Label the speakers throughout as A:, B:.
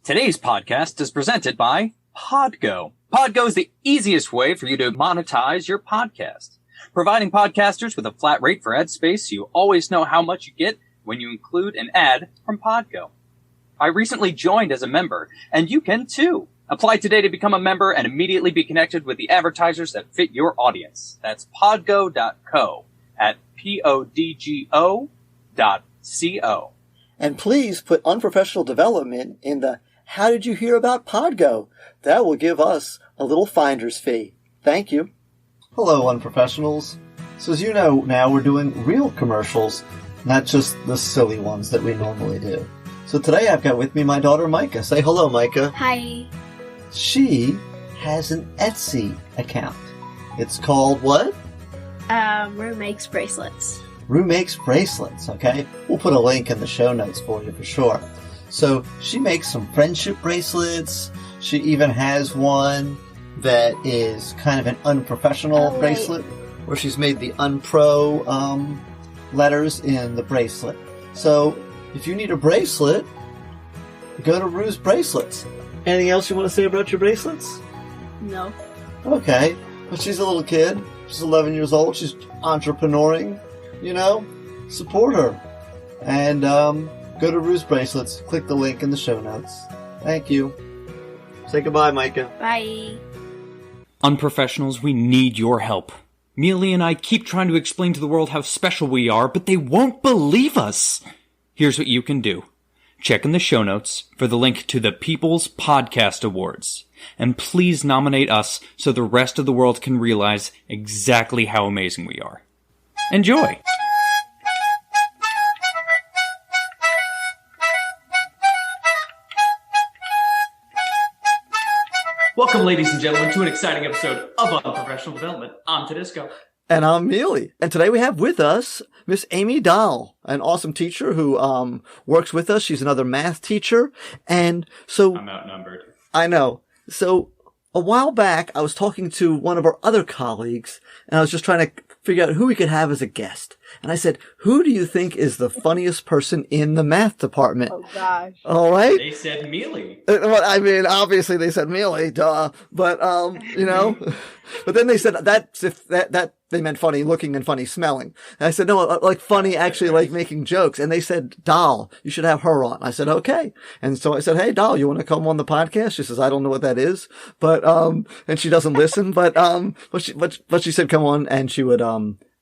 A: Today's podcast is presented by Podgo. Podgo is the easiest way for you to monetize your podcast, providing podcasters with a flat rate for ad space so you always know how much you get when you include an ad from Podgo. I recently joined as a member, and you can too. Apply today to become a member and immediately be connected with the advertisers that fit your audience. That's podgo.co at podgo.co.
B: And please put unprofessional development in the How Did You Hear About Podgo? That will give us a little finder's fee. Thank you. Hello, unprofessionals. So as you know, now we're doing real commercials, not just the silly ones that we normally do. So today I've got with me my daughter Micah. Say hello, Micah.
C: Hi.
B: She has an Etsy account. It's called what?
C: Roo Makes Bracelets.
B: Roo Makes Bracelets, okay? We'll put a link in the show notes for you for sure. So she makes some friendship bracelets. She even has one that is kind of an unprofessional bracelet where she's made the unpro letters in the bracelet. So if you need a bracelet, go to Roo's Bracelets. Anything else you want to say about your bracelets?
C: No.
B: Okay. Well, she's a little kid. She's 11 years old. She's entrepreneuring. You know, support her. And go to Roo's Bracelets. Click the link in the show notes. Thank you. Say goodbye, Micah.
C: Bye.
A: Unprofessionals, we need your help. Mealy and I keep trying to explain to the world how special we are, but they won't believe us. Here's what you can do. Check in the show notes for the link to the People's Podcast Awards. And please nominate us so the rest of the world can realize exactly how amazing we are. Enjoy! Welcome, ladies and gentlemen, to an exciting episode of Unprofessional Development. I'm Tedisco.
B: And I'm Mealy. And today we have with us Miss Amy Dahl, an awesome teacher who works with us. She's another math teacher. And so
A: I'm outnumbered.
B: I know. So a while back, I was talking to one of our other colleagues, and I was just trying to figure out who we could have as a guest. And I said, who do you think is the funniest person in the math department?
C: Oh, gosh.
B: All right.
A: They said Mealy.
B: Well, I mean, obviously they said Mealy, duh. But, you know, but then they said that's if that they meant funny looking and funny smelling. And I said, no, like funny actually like making jokes. And they said, Dahl, you should have her on. I said, okay. And so I said, hey, Dahl, you want to come on the podcast? She says, I don't know what that is, but, and she doesn't listen, but she said, come on, and she would,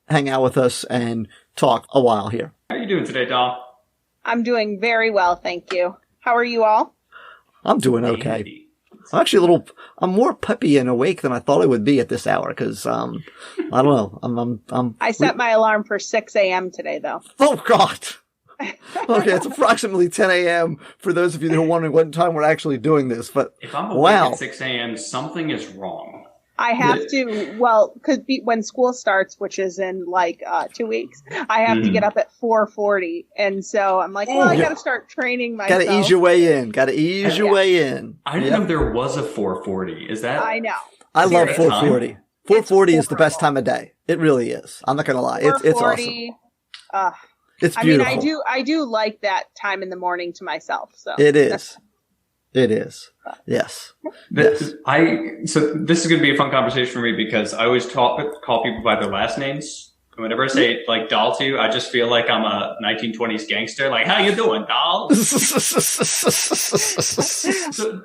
B: hang out with us and talk a while here.
A: How are you doing today, Dahl?
D: I'm doing very well, thank you. How are you all?
B: I'm doing okay. I'm more peppy and awake than I thought I would be at this hour because, I don't know.
D: I set my alarm for 6 a.m. today, though.
B: Oh, God. Okay, it's approximately 10 a.m. for those of you who are wondering what time we're actually doing this. But
A: if I'm awake at 6 a.m., something is wrong.
D: I have to, well, when school starts, which is in like 2 weeks, I have to get up at 4:40. And so I'm like, well, I got to start training myself.
B: Got to ease your way in.
A: I didn't know there was a 4:40. Is that?
D: I know.
B: I love 4:40. 4:40 is the best time of day. It really is. I'm not going to lie. It's awesome. It's beautiful.
D: I mean, I do like that time in the morning to myself. So
B: it is. It is. Yes.
A: So this is going to be a fun conversation for me because I always call people by their last names. Whenever I say like Dahl to you, I just feel like I'm a 1920s gangster. Like, how you doing, Dahl?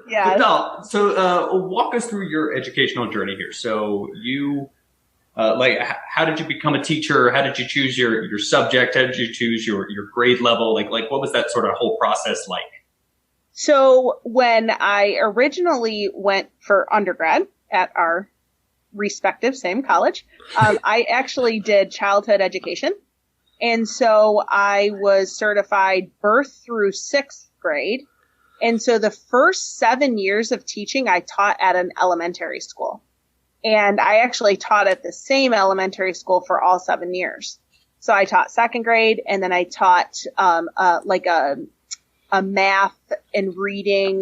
D: Yeah.
A: Dahl, walk us through your educational journey here. So you, how did you become a teacher? How did you choose your subject? How did you choose your grade level? Like what was that sort of whole process like?
D: So when I originally went for undergrad at our respective same college, I actually did childhood education. And so I was certified birth through 6th grade. And so the first 7 years of teaching, I taught at an elementary school. And I actually taught at the same elementary school for all 7 years. So I taught 2nd grade, and then I taught a math and reading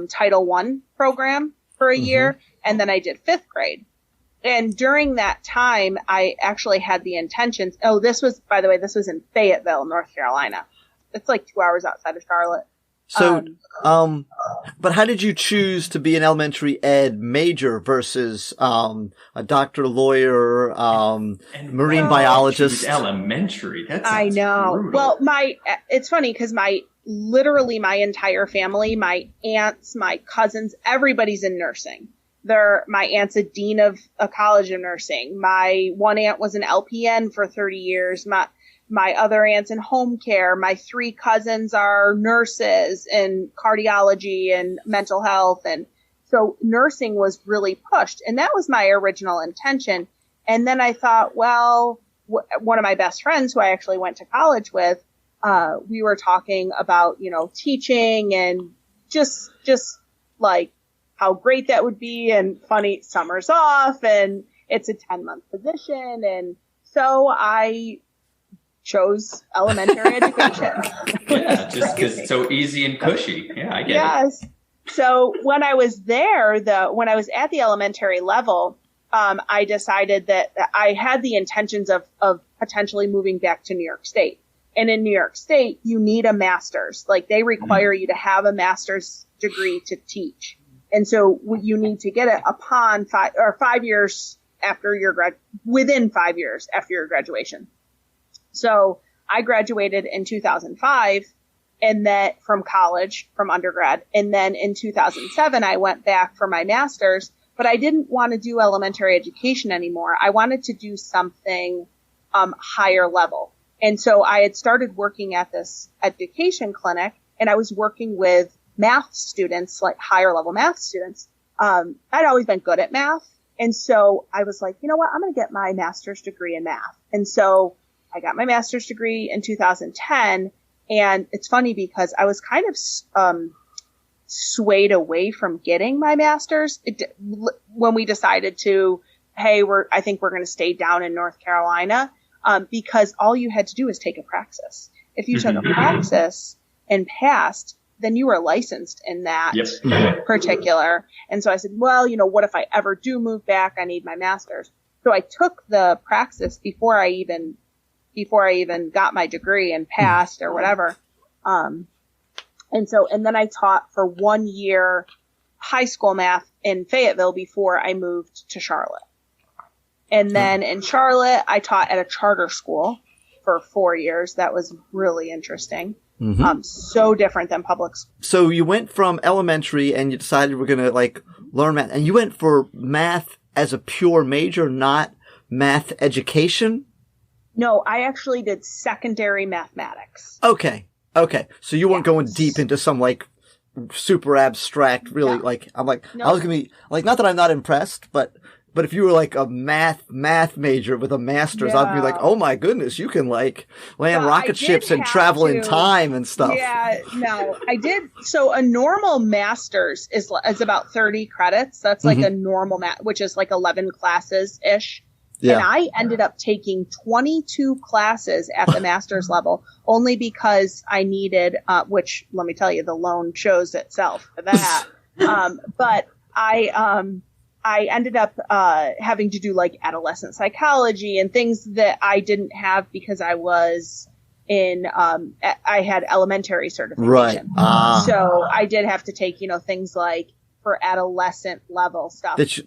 D: Title I program for a year, and then I did 5th grade. And during that time, I actually had the intentions. Oh, this was in Fayetteville, North Carolina. It's like 2 hours outside of Charlotte.
B: So, But how did you choose to be an elementary ed major versus a doctor, lawyer, marine biologist?
A: Elementary. That's
D: I know.
A: brutal.
D: Well, it's funny because literally my entire family, my aunts, my cousins, everybody's in nursing. My aunt's a dean of a college of nursing. My one aunt was an LPN for 30 years. My other aunt's in home care. My 3 cousins are nurses in cardiology and mental health. And so nursing was really pushed. And that was my original intention. And then I thought, well, one of my best friends who I actually went to college with, we were talking about, teaching and just like how great that would be, and funny, summer's off and it's a 10-month position. And so I chose elementary education.
A: Yeah, just because it's so easy and cushy. Yeah, I get it.
D: Yes. So when I was there, when I was at the elementary level, I decided that I had the intentions of potentially moving back to New York State. And in New York State, you need a master's. Like, they require you to have a master's degree to teach. And so you need to get it upon 5 years after within 5 years after your graduation. So I graduated in 2005 from college, from undergrad. And then in 2007, I went back for my master's, but I didn't want to do elementary education anymore. I wanted to do something, higher level. And so I had started working at this education clinic, and I was working with math students, like higher level math students. I'd always been good at math. And so I was like, you know what? I'm going to get my master's degree in math. And so I got my master's degree in 2010. And it's funny because I was kind of, swayed away from getting my master's when we decided to, hey, I think we're going to stay down in North Carolina, because all you had to do was take a praxis. If you took a praxis and passed, then you were licensed in that particular. And so I said, well, what if I ever do move back? I need my master's. So I took the praxis before I even got my degree and passed or whatever. And then I taught for 1 year high school math in Fayetteville before I moved to Charlotte. And then in Charlotte, I taught at a charter school for 4 years. That was really interesting. So different than public school.
B: So you went from elementary and you decided we're going to learn math, and you went for math as a pure major, not math education?
D: No, I actually did secondary mathematics.
B: Okay. So you weren't going deep into some super abstract, really I was going to be not that I'm not impressed, but if you were a math major with a master's, I'd be like, oh my goodness, you can land rocket ships and travel in time and stuff. Yeah,
D: no, I did. So a normal master's is about 30 credits. That's a normal math, which is 11 classes ish. Yeah. And I ended up taking 22 classes at the master's level only because I needed, which let me tell you, the loan shows itself for that. But I ended up having to do adolescent psychology and things that I didn't have because I was I had elementary certification. Right. So I did have to take, things for adolescent level stuff. That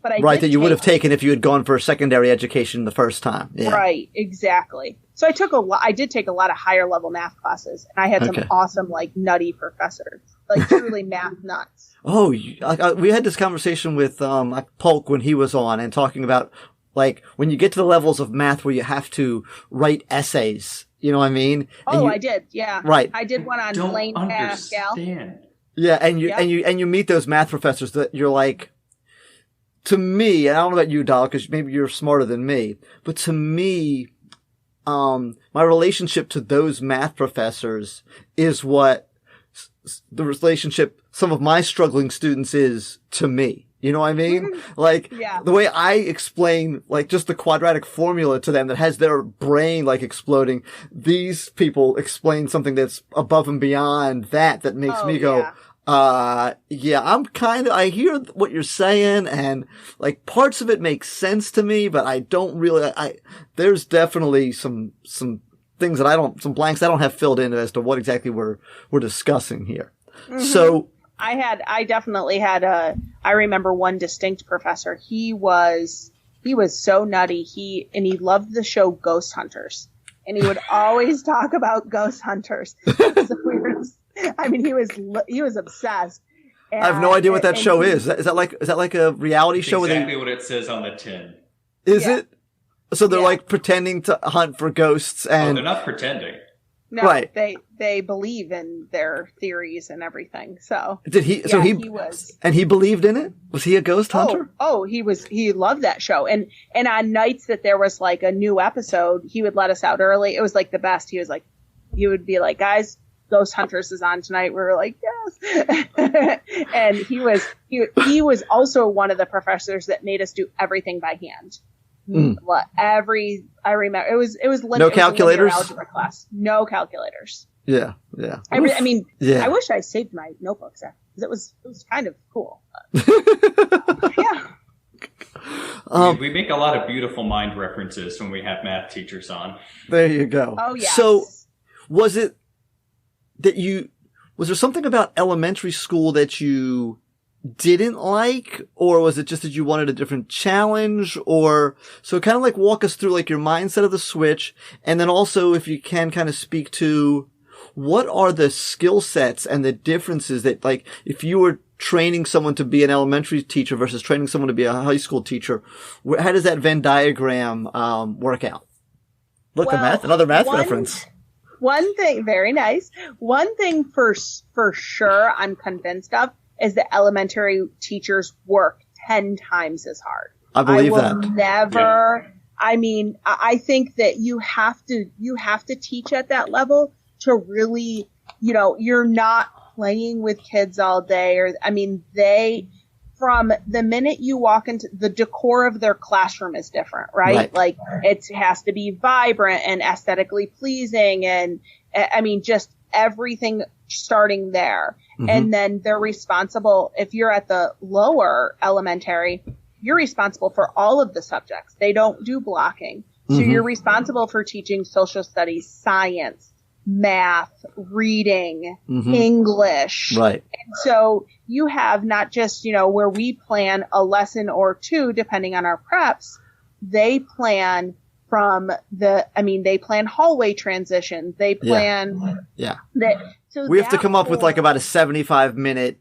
D: you would have taken if you had gone for secondary education the first time. Yeah. Right. Exactly. So I did take a lot of higher level math classes, and I had some awesome, nutty professors, truly math nuts.
B: Oh, we had this conversation with Polk when he was on, and talking about when you get to the levels of math where you have to write essays. You know what I mean?
D: I did. Yeah. Right. I did one on Blaine Pascal.
B: Yeah, and you meet those math professors that you're to me, and I don't know about you, Dahl, because maybe you're smarter than me, but to me, my relationship to those math professors is what the relationship some of my struggling students is to me. You know what I mean? The way I explain, just the quadratic formula to them that has their brain, exploding, these people explain something that's above and beyond that makes me go, I hear what you're saying, and, parts of it make sense to me, but I don't really, there's definitely some things that some blanks I don't have filled in as to what exactly we're discussing here. So,
D: I definitely had I remember one distinct professor. He was so nutty. He loved the show Ghost Hunters. And he would always talk about ghost hunters. I mean, he was obsessed.
B: I have no idea what that show is. Is that like a reality show?
A: Exactly what it says on the tin.
B: Is it? So they're like pretending to hunt for ghosts, and
A: they're not pretending.
D: No, right. They believe in their theories and everything. So
B: did he? So he was, and he believed in it. Was he a ghost hunter?
D: Oh, he was. He loved that show. And on nights that there was like a new episode, he would let us out early. It was like the best. He would be like, guys, Ghost Hunters is on tonight. We were like, yes. And he was also one of the professors that made us do everything by hand. I remember it was
B: no calculators.
D: Algebra class, no calculators.
B: Yeah.
D: I mean, I wish I saved my notebooks because it was kind of cool. Yeah.
A: We make a lot of beautiful mind references when we have math teachers on.
B: There you go.
D: Oh yeah.
B: So, was it that was there something about elementary school that you didn't like, or was it just that you wanted a different challenge? Or so kind of like walk us through like your mindset of the switch, and then also if you can kind of speak to what are the skill sets and the differences that, like, if you were training someone to be an elementary teacher versus training someone to be a high school teacher, how does that Venn diagram work out? Look, another math reference.
D: One thing, very nice. One thing for sure I'm convinced of is that elementary teachers work 10 times as hard.
B: I believe that.
D: Never. Yeah. I mean, I think that you have to teach at that level to really, you're not playing with kids all day, from the minute you walk into the decor of their classroom is different, right? Like it has to be vibrant and aesthetically pleasing. And just everything starting there. Mm-hmm. And then they're responsible. If you're at the lower elementary, you're responsible for all of the subjects. They don't do blocking. So you're responsible for teaching social studies, science, math, reading, English.
B: Right.
D: And so you have not just, where we plan a lesson or two, depending on our preps, they plan they plan hallway transitions. They plan.
B: Yeah.
D: So
B: we have to come up with like about a 75-minute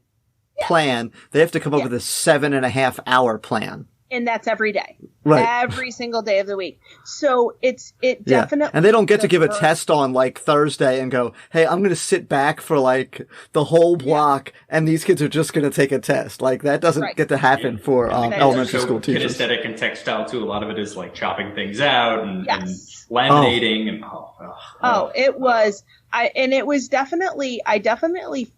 B: plan. They have to come up with a 7.5 hour plan.
D: And that's every day.
B: Right.
D: Every single day of the week. So it definitely.
B: And they don't get to give a test on like Thursday and go, hey, I'm going to sit back for like the whole block and these kids are just going to take a test. Like that doesn't get to happen for elementary school teachers.
A: Kinesthetic and textile too. A lot of it is like chopping things out and laminating
D: it was. I definitely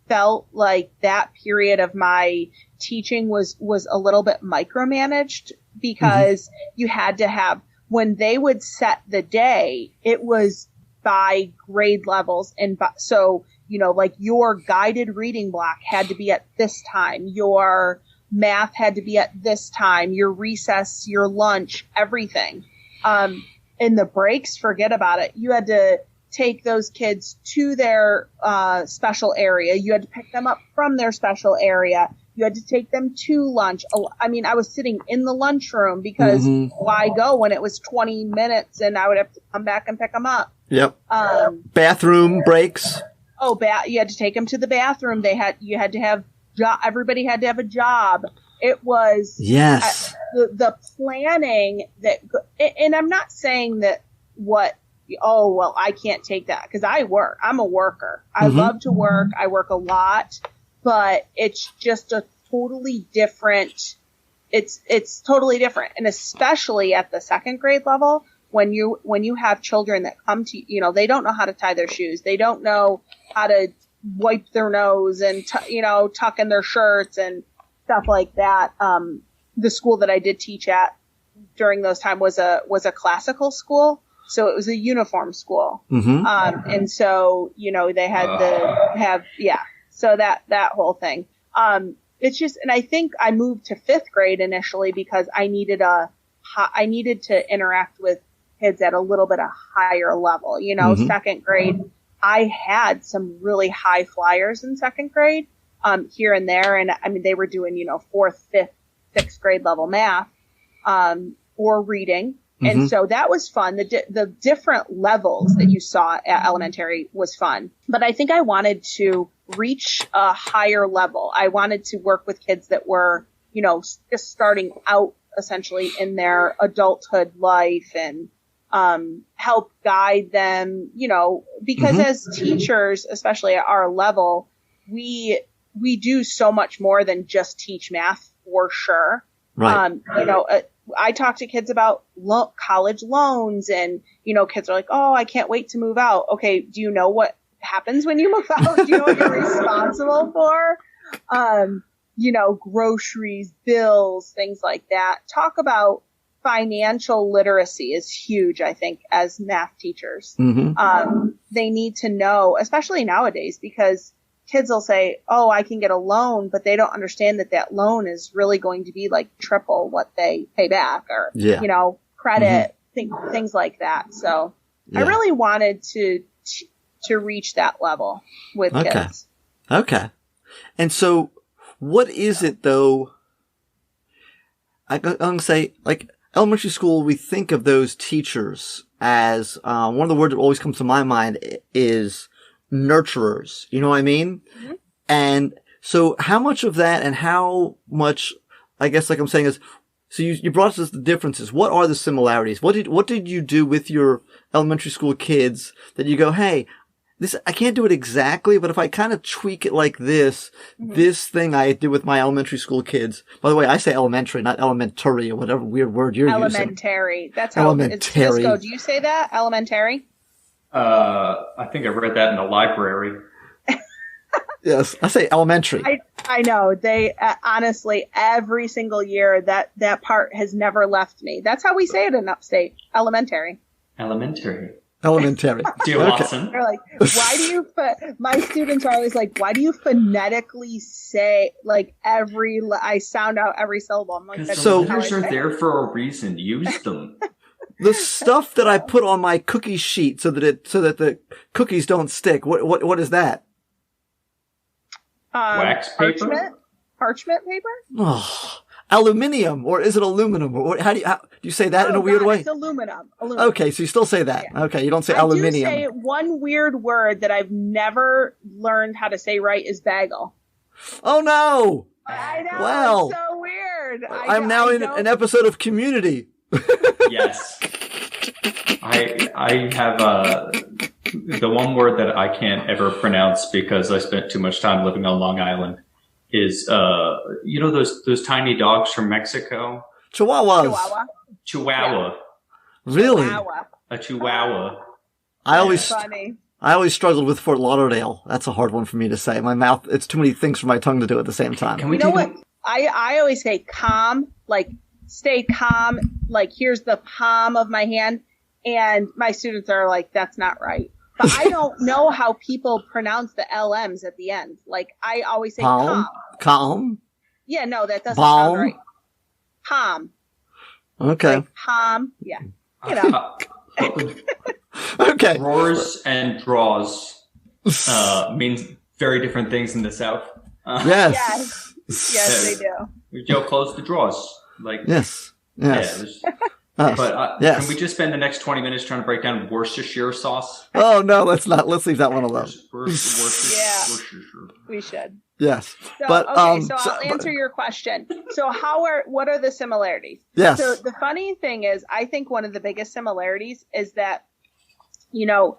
D: felt like that period of my teaching was a little bit micromanaged because you had to have, when they would set the day, it was by grade levels. And so, like your guided reading block had to be at this time. Your math had to be at this time, your recess, your lunch, everything. In the breaks, forget about it. You had to take those kids to their special area. You had to pick them up from their special area. You had to take them to lunch. I was sitting in the lunchroom because why go when it was 20 minutes and I would have to come back and pick them up.
B: Yep. Bathroom breaks.
D: You had to take them to the bathroom. You had to have everybody had to have a job. It was the planning that, and I'm not saying that I can't take that because I work. I'm a worker. I love to work. I work a lot, but it's just a totally different. It's totally different, and especially at the second grade level, when you have children that come to they don't know how to tie their shoes. They don't know how to wipe their nose and tuck in their shirts and stuff like that. The school that I did teach at during those time was a classical school. So it was a uniform school. And so, they had so that whole thing. It's just, and I think I moved to 5th grade initially because I needed to interact with kids at a little bit of higher level. 2nd grade, I had some really high flyers in 2nd grade, here and there. And I mean, they were doing, you know, 4th, 5th, 6th grade level math, or reading. And so that was fun. The different levels that you saw at elementary was fun. But I think I wanted to reach a higher level. I wanted to work with kids that were, you know, just starting out essentially in their adulthood life and help guide them, you know, because as teachers, especially at our level, we do so much more than just teach math for sure.
B: Right.
D: You know, I talk to kids about college loans and, you know, kids are like, oh, I can't wait to move out. Okay. Do you know what happens when you move out? Do you know what you're responsible for? You know, groceries, bills, things like that. Talk about financial literacy is huge, I think, as math teachers. They need to know, especially nowadays, because kids will say, oh, I can get a loan, but they don't understand that that loan is really going to be like triple what they pay back or, you know, credit, things like that. So I really wanted to reach that level with kids.
B: Okay. And so what is it though? I'm going to say, like, elementary school, we think of those teachers as, one of the words that always comes to my mind is nurturers. You know what I mean? And so how much of that and how much, I guess, like I'm saying is, so you brought us the differences. What are the similarities? What did you do with your elementary school kids that you go, hey, this, I can't do it exactly, but if I kind of tweak it like this, this thing I did with my elementary school kids. By the way, I say elementary, not elementary or whatever weird word you're using.
D: Elementary. That's how it's Cisco. Do you say that? Elementary?
A: I think I read that in the library.
B: Yes, I say elementary.
D: I know. They, honestly, every single year that part has never left me. That's how we say it in upstate. Elementary.
A: Elementary.
B: Dear
A: Watson.
D: They're like, why do you, my students are always like, why do you phonetically say, like, I sound out every syllable. I'm like,
A: because the letters are there for a reason. Use them.
B: The stuff that I put on my cookie sheet so that the cookies don't stick. What is that?
A: Wax paper?
D: Parchment paper?
B: Oh, aluminium, or is it aluminum? Or how do you say that in a weird way?
D: It's aluminum.
B: Okay, so you still say that. Yeah. Okay, you don't say aluminium.
D: I do say one weird word that I've never learned how to say right is bagel.
B: Oh no!
D: I know.
B: Wow.
D: It's so weird.
B: I'm now in an episode of Community.
A: Yes. I have the one word that I can't ever pronounce because I spent too much time living on Long Island is you know those tiny dogs from Mexico?
B: Chihuahuas.
A: Chihuahua.
D: Yeah.
B: Really?
A: A chihuahua.
B: I always struggled with Fort Lauderdale. That's a hard one for me to say. My mouth, it's too many things for my tongue to do at the same time.
A: Can we
D: what? I always say calm, like stay calm, like here's the palm of my hand. And my students are like, that's not right. But I don't know how people pronounce the LMs at the end. Like, I always say calm.
B: Calm?
D: Yeah, no, that doesn't sound right. Palm.
B: Okay.
D: Like, palm. Yeah. You know.
B: Okay.
A: Roars and draws means very different things in the South.
B: Yes.
D: Yes, they do.
A: Joe, close the draws. Like,
B: yes.
A: Yeah, but can we just spend the next 20 minutes trying to break down Worcestershire sauce?
B: Oh, no, let's not. Let's leave that one alone.
A: Worcestershire.
D: We should.
B: Yes.
D: So,
B: but,
D: I'll answer your question. So what are the similarities?
B: Yes.
D: So the funny thing is, I think one of the biggest similarities is that, you know,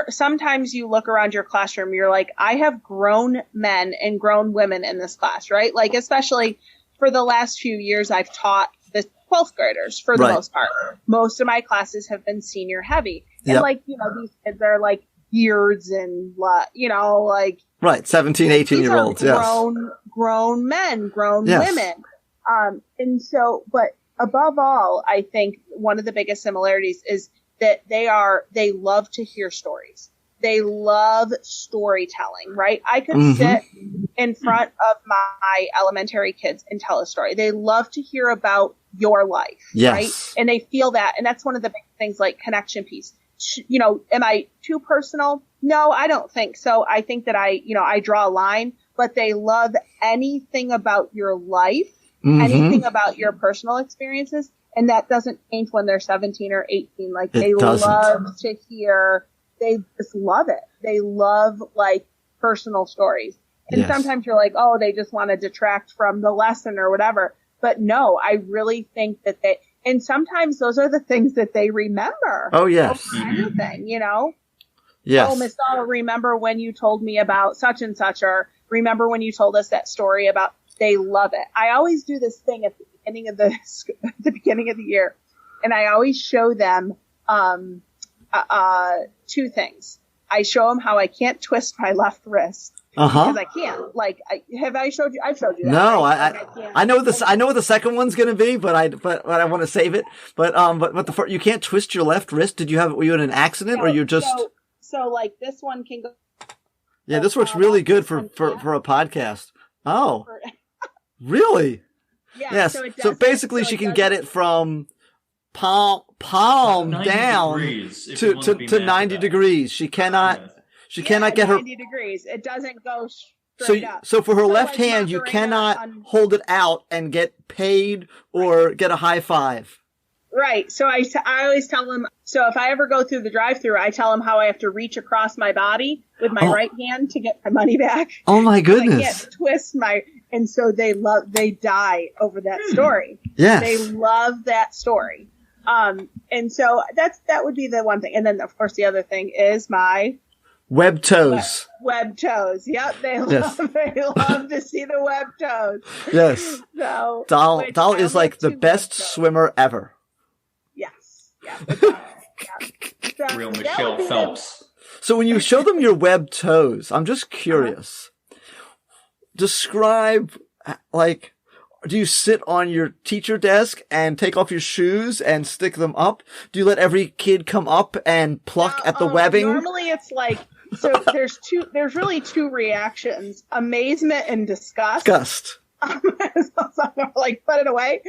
D: sometimes you look around your classroom, you're like, I have grown men and grown women in this class, right? Like, especially for the last few years, I've taught the 12th graders for the most part. Most of my classes have been senior heavy. And like, you know, these kids are like beards and, you know, like.
B: Right. 17, 18-year-olds.
D: Grown men, grown women. And so, but above all, I think one of the biggest similarities is that they love to hear stories. They love storytelling, right? I could sit in front of my elementary kids and tell a story. They love to hear about your life, right? And they feel that. And that's one of the big things, like connection piece. You know, am I too personal? No, I don't think so. I think that I draw a line, but they love anything about your life,
B: Mm-hmm.
D: anything about your personal experiences. And that doesn't change when they're 17 or 18. Like
B: It
D: they
B: doesn't.
D: love to hear, they just love it. They love like personal stories. And
B: Yes.
D: sometimes you're like, oh, they just want to detract from the lesson or whatever. But no, I really think that and sometimes those are the things that they remember.
B: Oh, yes.
D: Anything, you know?
B: Yes.
D: Oh, Miss Dahl, remember when you told me about such and such, or remember when you told us that story about, they love it. I always do this thing at the beginning of the year, and I always show them, two things. I show them how I can't twist my left wrist. Because I can't. Like, I've showed you that.
B: No,
D: right?
B: I know what the second one's going to be, but I want to save it. But you can't twist your left wrist. Were you in an accident or you just?
D: So like this one can go.
B: Yeah, this works really good for a podcast. Oh, really?
D: Yeah.
B: Yes. So basically, she can get it from palm down to 90 degrees. She cannot. She cannot get her
D: 90 degrees. It doesn't go straight up.
B: So for her left hand, you cannot hold it out and get paid or get a high five.
D: Right. So I always tell them, so if I ever go through the drive-thru, I tell them how I have to reach across my body with my right hand to get my money back.
B: Oh my goodness.
D: I can't twist and so they die over that story.
B: Yes.
D: They love that story. And so that would be the one thing. And then of course the other thing is my
B: web toes.
D: Web toes. Yep. They love to see the web toes.
B: Yes.
D: So
B: Dahl is like the best swimmer ever.
D: Yes. Yeah. So
A: Real Michelle Phelps.
B: So when you show them your web toes, I'm just curious. Describe, like, do you sit on your teacher desk and take off your shoes and stick them up? Do you let every kid come up and pluck at the webbing?
D: Normally it's like, so there's really two reactions: amazement and disgust. Some are like, put it away.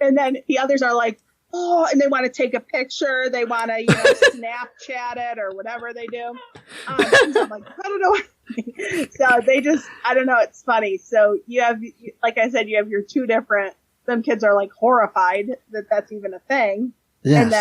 D: And then the others are like, oh, and they want to take a picture. They want to, Snapchat it or whatever they do. And I'm like, put it away. So they just, I don't know. It's funny. So you have, like I said, you have your two different, some kids are like horrified that that's even a thing.
B: Yes.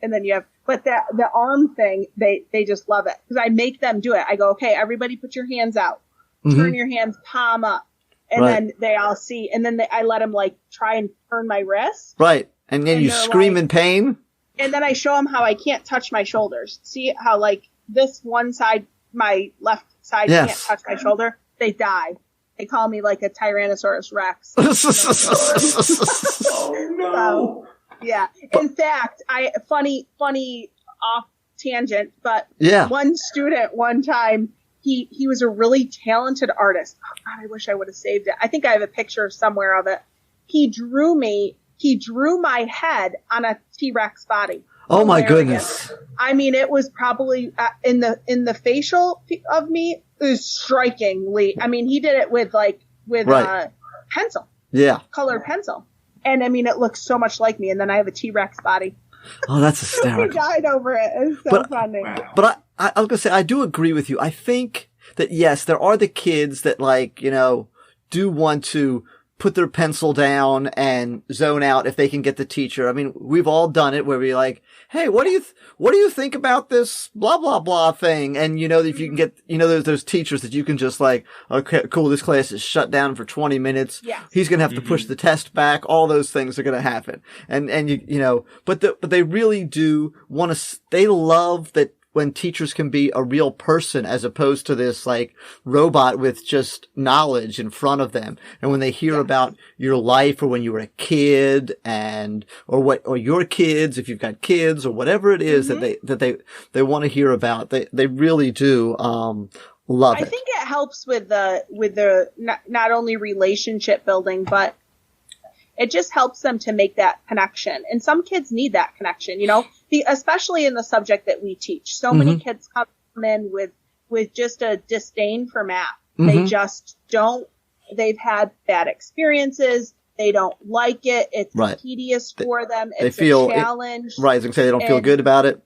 D: And then you have, but the arm thing, they just love it because I make them do it. I go, okay, everybody put your hands out, turn your hands palm up. And then they all see, and then I let them like try and turn my wrist.
B: Right. And then you scream in pain.
D: And then I show them how I can't touch my shoulders. See how like this one side, my left side can't touch my shoulder. They die. They call me like a Tyrannosaurus Rex.
A: Oh no.
D: So, yeah. In fact, funny off tangent, but one student one time, he was a really talented artist. Oh, God, I wish I would have saved it. I think I have a picture somewhere of it. He drew my head on a T-Rex body.
B: Oh my goodness.
D: I mean, it was probably in the facial of me is strikingly. I mean, he did it with pencil. Yeah. Colored pencil. And I mean, it looks so much like me. And then I have a T-Rex body.
B: Oh, that's hysterical.
D: He died over it. It's so funny.
A: Wow.
B: But I was going to say, I do agree with you. I think that, yes, there are the kids that do want to put their pencil down and zone out if they can get the teacher. I mean, we've all done it where we're like, hey, what do you think about this blah, blah, blah thing? And if you can get, there's those teachers that you can just like, okay, cool, this class is shut down for 20 minutes.
D: Yeah.
B: He's going to have to push the test back. All those things are going to happen. And but they really do want to, they love that when teachers can be a real person as opposed to this like robot with just knowledge in front of them. And when they hear about your life or when you were a kid or your kids, if you've got kids or whatever it is that they want to hear about, they really do, love it.
D: I think it helps with the not only relationship building, but it just helps them to make that connection. And some kids need that connection, especially in the subject that we teach. So many kids come in with just a disdain for math. They just they've had bad experiences. They don't like it. It's tedious for them. It's a challenge.
B: Right. I was going to say they don't feel good about it.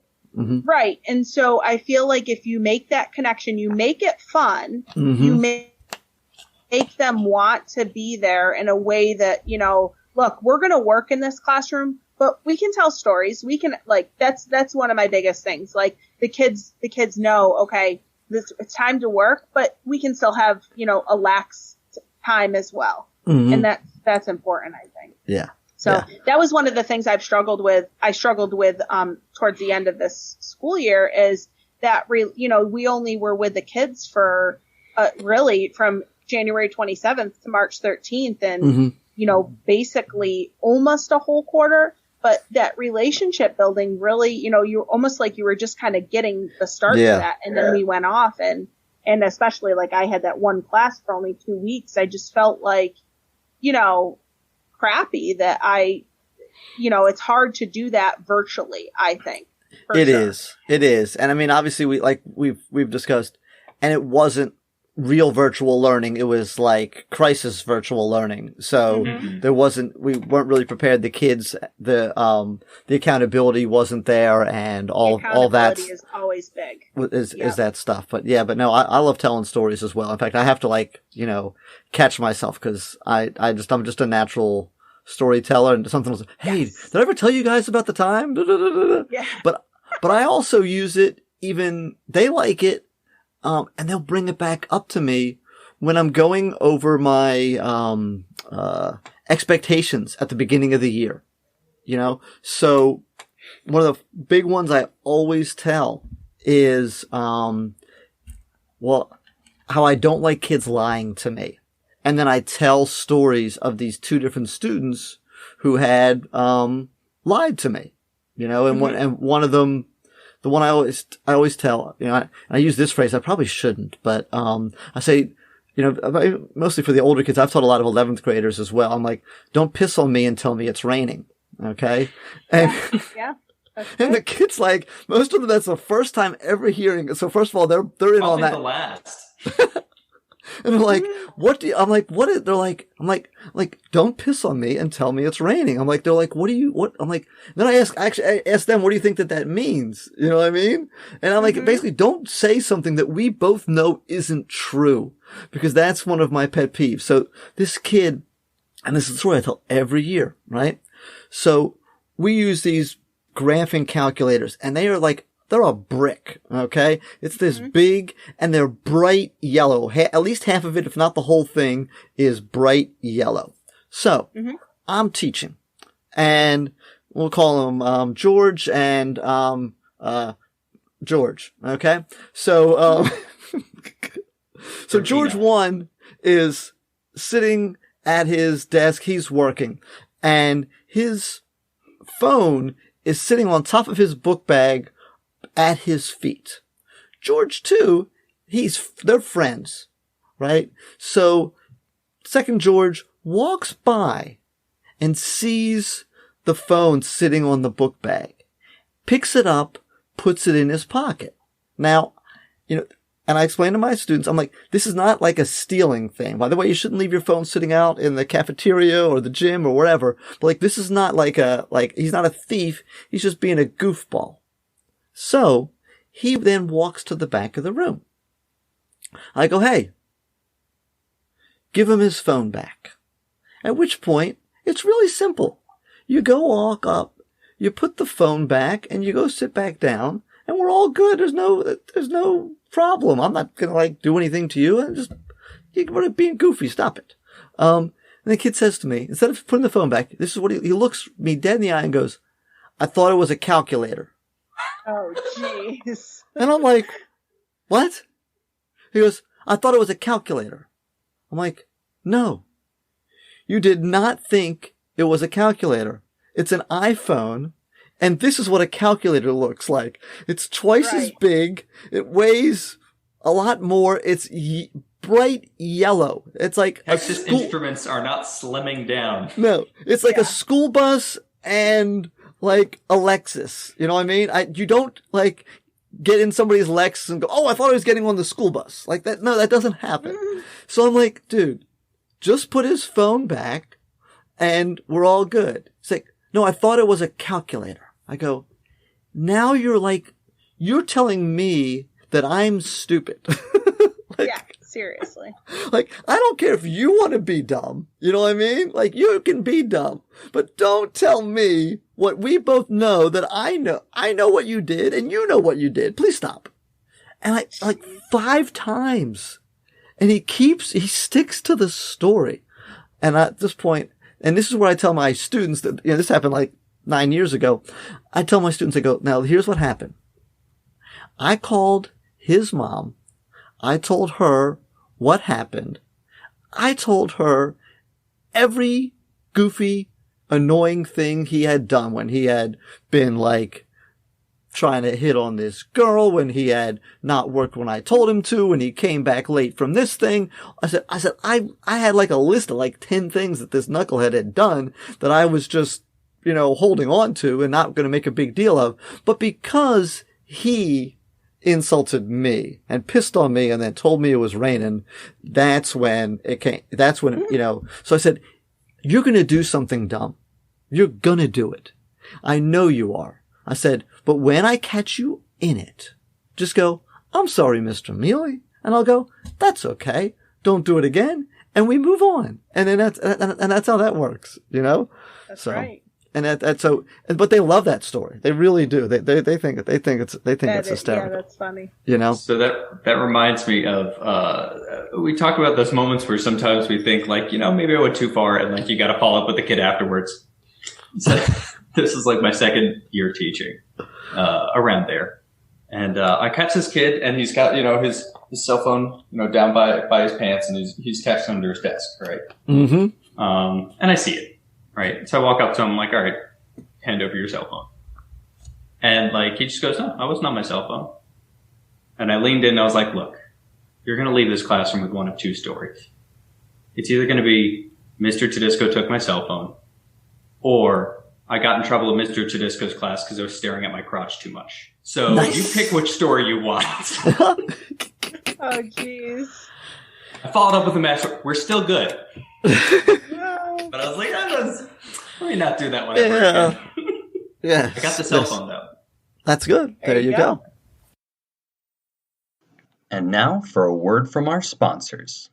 D: Right. And so I feel like if you make that connection, you make it fun, you make them want to be there in a way that, you know, look, we're going to work in this classroom, but we can tell stories. We can, like, that's one of my biggest things. Like, the kids know, okay, it's time to work, but we can still have, you know, a lax time as well. And that's important, I think.
B: Yeah.
D: So that was one of the things I struggled with towards the end of this school year, is that, you know, we only were with the kids for, really from January 27th to March 13th. And, you know, basically almost a whole quarter, but that relationship building really, you know, you almost like you were just kind of getting the start to that. And then we went off, and especially like I had that one class for only 2 weeks. I just felt like, you know, crappy that you know, it's hard to do that virtually, I think.
B: It is. And I mean, obviously we've discussed, and it wasn't real virtual learning. It was like crisis virtual learning. So we weren't really prepared. The kids, the accountability wasn't there, and all that
D: is always big.
B: Is that stuff. But no, I love telling stories as well. In fact, I have to, like, you know, catch myself, because I'm just a natural storyteller, and something was, hey, did I ever tell you guys about the time?
D: Yeah.
B: But I also use it, even they like it. And they'll bring it back up to me when I'm going over my expectations at the beginning of the year. You know? So one of the big ones I always tell is, how I don't like kids lying to me. And then I tell stories of these two different students who had lied to me. You know, and one of them, the one I always tell, you know, I use this phrase, I probably shouldn't, but, I say, you know, mostly for the older kids, I've taught a lot of 11th graders as well. I'm like, don't piss on me and tell me it's raining. Okay. And, and the kids, like, most of them, that's the first time ever hearing it. So first of all, they're in on that.
A: The last.
B: And they're like, I'm like, what is, they're like, I'm like, don't piss on me and tell me it's raining. I'm like, they're like, I'm like, then I ask them, what do you think that means? You know what I mean? And I'm like, basically, don't say something that we both know isn't true, because that's one of my pet peeves. So this kid, and this is the story I tell every year, right? So we use these graphing calculators, and they're a brick, okay? It's this big, and they're bright yellow. At least half of it, if not the whole thing, is bright yellow. So, I'm teaching, and we'll call them George and George, okay? So, so George 1 is sitting at his desk, he's working, and his phone is sitting on top of his book bag at his feet. George 2, they're friends, right? So, second George walks by and sees the phone sitting on the book bag, picks it up, puts it in his pocket. Now, you know, and I explain to my students, I'm like, this is not like a stealing thing. By the way, you shouldn't leave your phone sitting out in the cafeteria or the gym or wherever. But like, this is not he's not a thief. He's just being a goofball. So, he then walks to the back of the room. I go, hey, give him his phone back. At which point, it's really simple. You go walk up, you put the phone back, and you go sit back down, and we're all good. There's no problem. I'm not gonna, do anything to you. I'm just, you're being goofy. Stop it. And the kid says to me, instead of putting the phone back, this is what he looks me dead in the eye and goes, I thought it was a calculator.
D: Oh, jeez.
B: And I'm like, what? He goes, I thought it was a calculator. I'm like, no. You did not think it was a calculator. It's an iPhone, and this is what a calculator looks like. It's twice as big. It weighs a lot more. It's bright yellow. It's like
A: Texas Instruments are not slimming down.
B: No, it's like a school bus and like a Lexus. You know what I mean? You don't get in somebody's Lexus and go, oh, I thought I was getting on the school bus. Like that. No, that doesn't happen. So I'm like, dude, just put his phone back and we're all good. It's like, no, I thought it was a calculator. I go, now you're you're telling me that I'm stupid.
D: Yeah, seriously.
B: Like, I don't care if you want to be dumb. You know what I mean? Like, you can be dumb, but don't tell me what we both know that I know. I know what you did and you know what you did. Please stop. And like 5 times. And he sticks to the story. And at this point, and this is where I tell my students that, this happened like 9 years ago. I tell my students, I go, now here's what happened. I called his mom. I told her what happened. I told her every goofy, annoying thing he had done when he had been like trying to hit on this girl, when he had not worked when I told him to, when he came back late from this thing. I said, I had like a list of like 10 things that this knucklehead had done that I was just, holding on to and not going to make a big deal of. But because he insulted me and pissed on me and then told me it was raining, that's when it came. That's when, so I said, you're going to do something dumb. You're going to do it. I know you are. I said, but when I catch you in it, just go, I'm sorry, Mr. Mealy. And I'll go, that's okay. Don't do it again. And we move on. And then that's how that works,
D: That's right.
B: And that's so, but they love that story. They really do. They think it's hysterical.
D: Yeah, that's funny.
A: So that reminds me of, we talk about those moments where sometimes we think like, maybe I went too far and like you got to follow up with the kid afterwards. So this is like my second year teaching, around there. And, I catch this kid and he's got, his cell phone, down by his pants and he's texting under his desk. Right.
B: Mm-hmm.
A: And I see it. Right. So I walk up to him, I'm like, all right, hand over your cell phone. And like, he just goes, no, that was not my cell phone. And I leaned in and I was like, look, you're going to leave this classroom with one of 2 stories. It's either going to be Mr. Tedisco took my cell phone, or I got in trouble in Mr. Tedisco's class because I was staring at my crotch too much. So
B: nice.
A: You pick which story you want.
D: Oh, jeez.
A: I followed up with a match. We're still good.
D: No.
A: But I was like, let me not do that one ever again.
B: Yeah.
A: I got the cell phone though.
B: That's good. There you go.
A: And now for a word from our sponsors.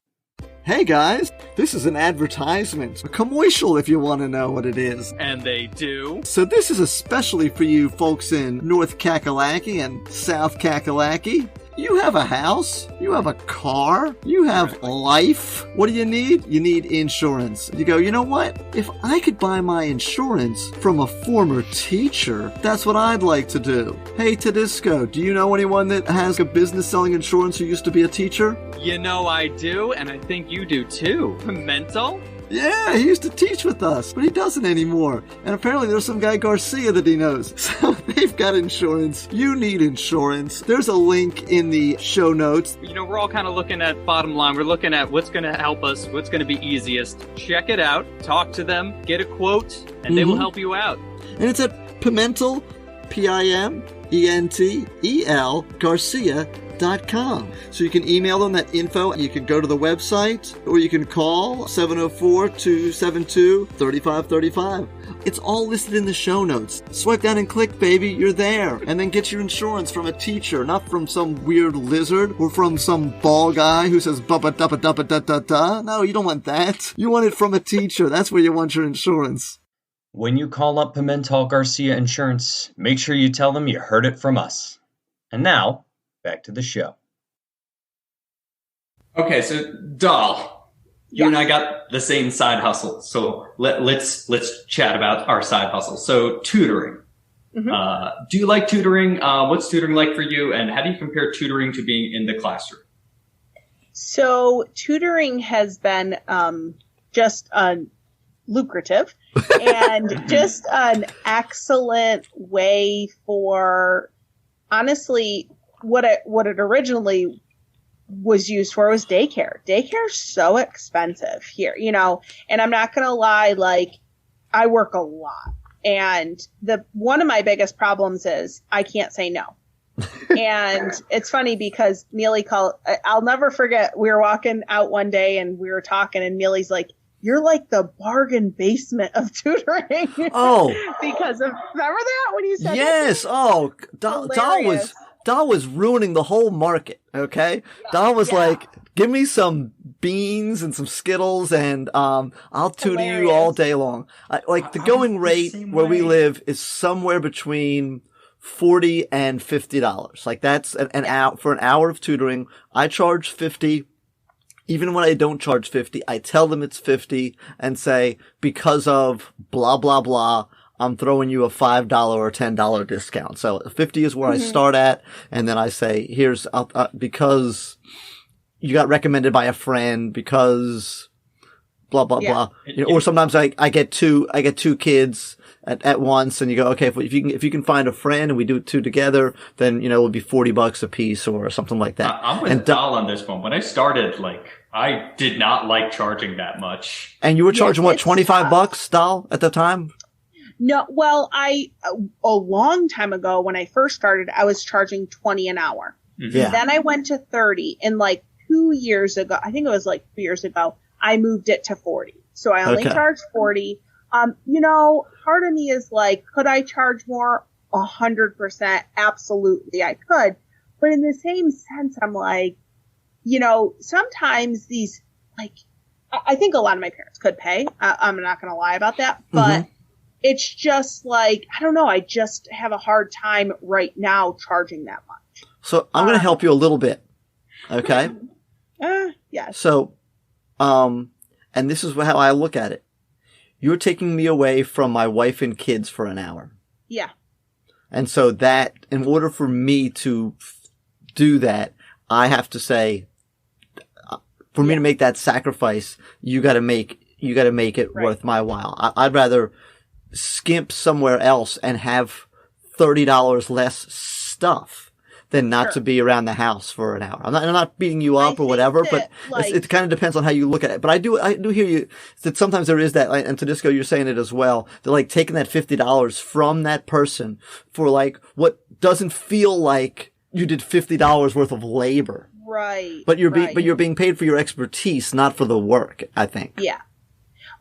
B: Hey guys, this is an advertisement. A commercial if you want to know what it is.
A: And they do.
B: So this is especially for you folks in North Kakalaki and South Kakalaki. You have a house, you have a car, you have life. What do you need? You need insurance. You go, you know what? If I could buy my insurance from a former teacher, that's what I'd like to do. Hey, Tedisco, do you know anyone that has a business selling insurance who used to be a teacher?
E: I do, and I think you do too. Pimentel?
B: Yeah, he used to teach with us, but he doesn't anymore. And apparently there's some guy Garcia that he knows. So they've got insurance. You need insurance. There's a link in the show notes.
E: We're all kind of looking at bottom line. We're looking at what's going to help us, what's going to be easiest. Check it out, talk to them, get a quote, and they will help you out.
B: And it's at Pimentel, Pimentel, Garcia.com. So you can email them that info. You can go to the website or you can call 704-272-3535. It's all listed in the show notes. Swipe down and click, baby. You're there. And then get your insurance from a teacher, not from some weird lizard or from some ball guy who says ba-ba-da-ba-da-ba-da-da-da. No, you don't want that. You want it from a teacher. That's where you want your insurance.
A: When you call up Pimentel Garcia Insurance, make sure you tell them you heard it from us. And now, back to the show. Okay, so Dahl, you and I got the same side hustle. So let's chat about our side hustle. So tutoring. Mm-hmm. Do you like tutoring? What's tutoring like for you? And how do you compare tutoring to being in the classroom?
D: So tutoring has been just lucrative and just an excellent way for, honestly, what it originally was used for was daycare. Daycare is so expensive here, and I'm not going to lie, like, I work a lot. And one of my biggest problems is I can't say no. And it's funny because I'll never forget, we were walking out one day and we were talking and Mealy's like, you're like the bargain basement of tutoring. Oh. Because of, remember that when you said
B: yes.
D: that?
B: Oh, Dahl Dahl was ruining the whole market, okay? Dahl was like, give me some beans and some Skittles and I'll tutor you all day long. Like the going rate where we live is somewhere between $40 and $50. Like that's an hour for an hour of tutoring. I charge $50. Even when I don't charge $50, I tell them it's $50 and say, because of blah, blah, blah, I'm throwing you a $5 or $10 discount. So 50 is where I start at. And then I say, here's, because you got recommended by a friend, because blah, blah, blah. Or sometimes I get two kids at once, and you go, okay, if you can find a friend and we do 2 together, then, it'll be $40 a piece or something like that.
F: I'm with Dahl on this one. When I started, I did not like charging that much.
B: And you were charging what, $25, Dahl, at the time?
D: No, well, a long time ago when I first started, I was charging $20 an hour.
B: Mm-hmm. Yeah.
D: Then I went to $30, and 2 years ago, I think it was 2 years ago, I moved it to $40. So I only charged $40. Part of me is could I charge more? 100%. Absolutely, I could. But in the same sense, I'm sometimes these, I think a lot of my parents could pay. I'm not going to lie about that, but it's just I don't know. I just have a hard time right now charging that much.
B: So I'm going to help you a little bit. Okay.
D: Yes.
B: So, and this is how I look at it. You're taking me away from my wife and kids for an hour.
D: Yeah. And
B: so that, in order for me to do that, I have to say, for me to make that sacrifice, you got to make it worth my while. I'd rather skimp somewhere else and have $30 less stuff than not to be around the house for an hour. I'm not beating you up or whatever, but it kind of depends on how you look at it. But I do hear you that sometimes there is that, and Tedisco, you're saying it as well. They're taking that $50 from that person for what doesn't feel like you did $50 worth of labor.
D: Right.
B: But you're being paid for your expertise, not for the work, I think.
D: Yeah.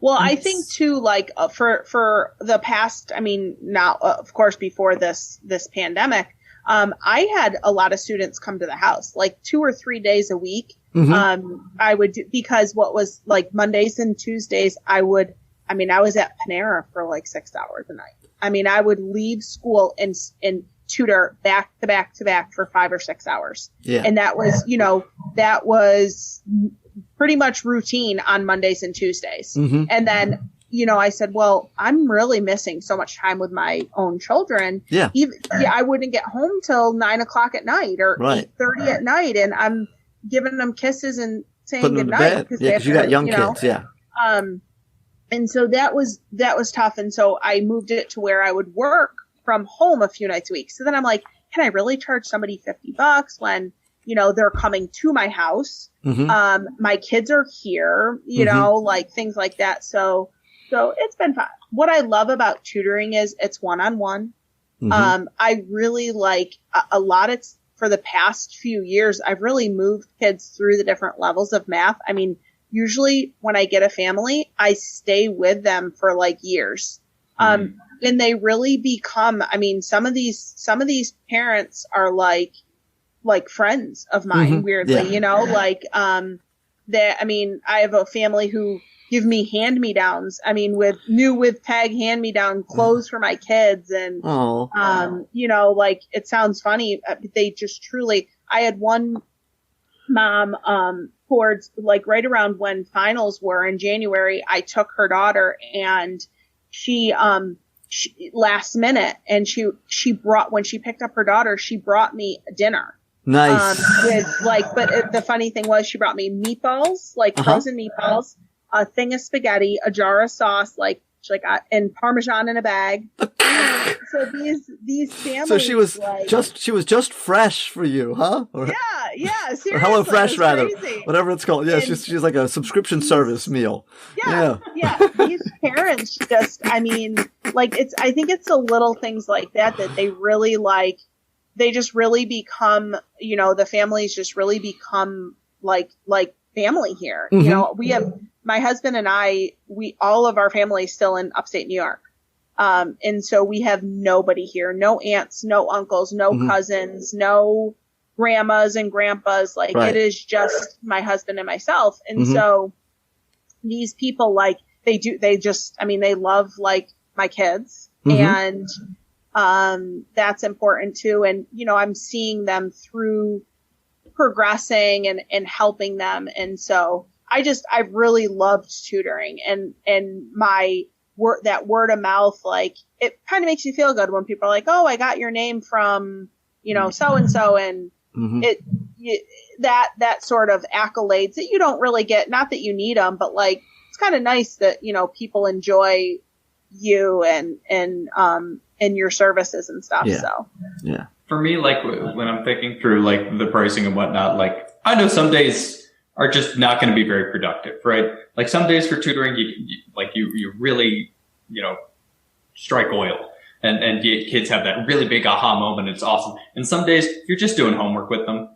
D: Well, I think too, for the past, now, of course, before this pandemic, I had a lot of students come to the house, 2 or 3 days a week. I would do, because what was Mondays and Tuesdays, I was at Panera for 6 hours a night. I would leave school and tutor back to back to back for 5 or 6 hours.
B: Yeah.
D: And that was pretty much routine on Mondays and Tuesdays. And then, I said, well, I'm really missing so much time with my own children.
B: Yeah.
D: I wouldn't get home till 9 o'clock at night or 8:30 at night. And I'm giving them kisses and saying goodnight.
B: Because you got young kids. Yeah.
D: And so that was tough. And so I moved it to where I would work from home a few nights a week. So then I'm can I really charge somebody $50 when, they're coming to my house? My kids are here, things like that. So it's been fun. What I love about tutoring is it's one-on-one. I really a lot. It's for the past few years, I've really moved kids through the different levels of math. Usually when I get a family, I stay with them for years. And they really become, some of these parents are like friends of mine, weirdly, I have a family who give me hand-me-downs. with tag hand-me-down clothes for my kids. And, it sounds funny. They just truly, I had one mom, towards right around when finals were in January, I took her daughter and she last minute, and she brought, when she picked up her daughter, she brought me dinner.
B: Nice.
D: But the funny thing was she brought me meatballs, frozen meatballs, a thing of spaghetti, a jar of sauce, and Parmesan in a bag. So these families.
B: So she was just fresh for you, huh?
D: Yeah, seriously.
B: Or Hello Fresh, rather,
D: crazy.
B: Whatever it's called. Yeah, she's like a subscription service meal.
D: Yeah. These parents just, I think it's the little things like that they really they just really become, the families just really become like family here. We have, my husband and I, all of our family is still in upstate New York. And so we have nobody here, no aunts, no uncles, no cousins, no grandmas and grandpas. Like it is just my husband and myself. And so these people, like they love like my kids and, that's important too. And, I'm seeing them through progressing and helping them. And so I've really loved tutoring and my that word of mouth, like it kind of makes you feel good when people are like, oh, I got your name from, so-and-so. And that sort of accolades that you don't really get, not that you need them, but like, it's kind of nice that, people enjoy you and your services and stuff.
B: Yeah.
D: So,
B: yeah.
F: For me, like when I'm thinking through like the pricing and whatnot, like I know some days are just not going to be very productive, right? Like some days for tutoring, you really, strike oil and kids have that really big aha moment. It's awesome. And some days you're just doing homework with them.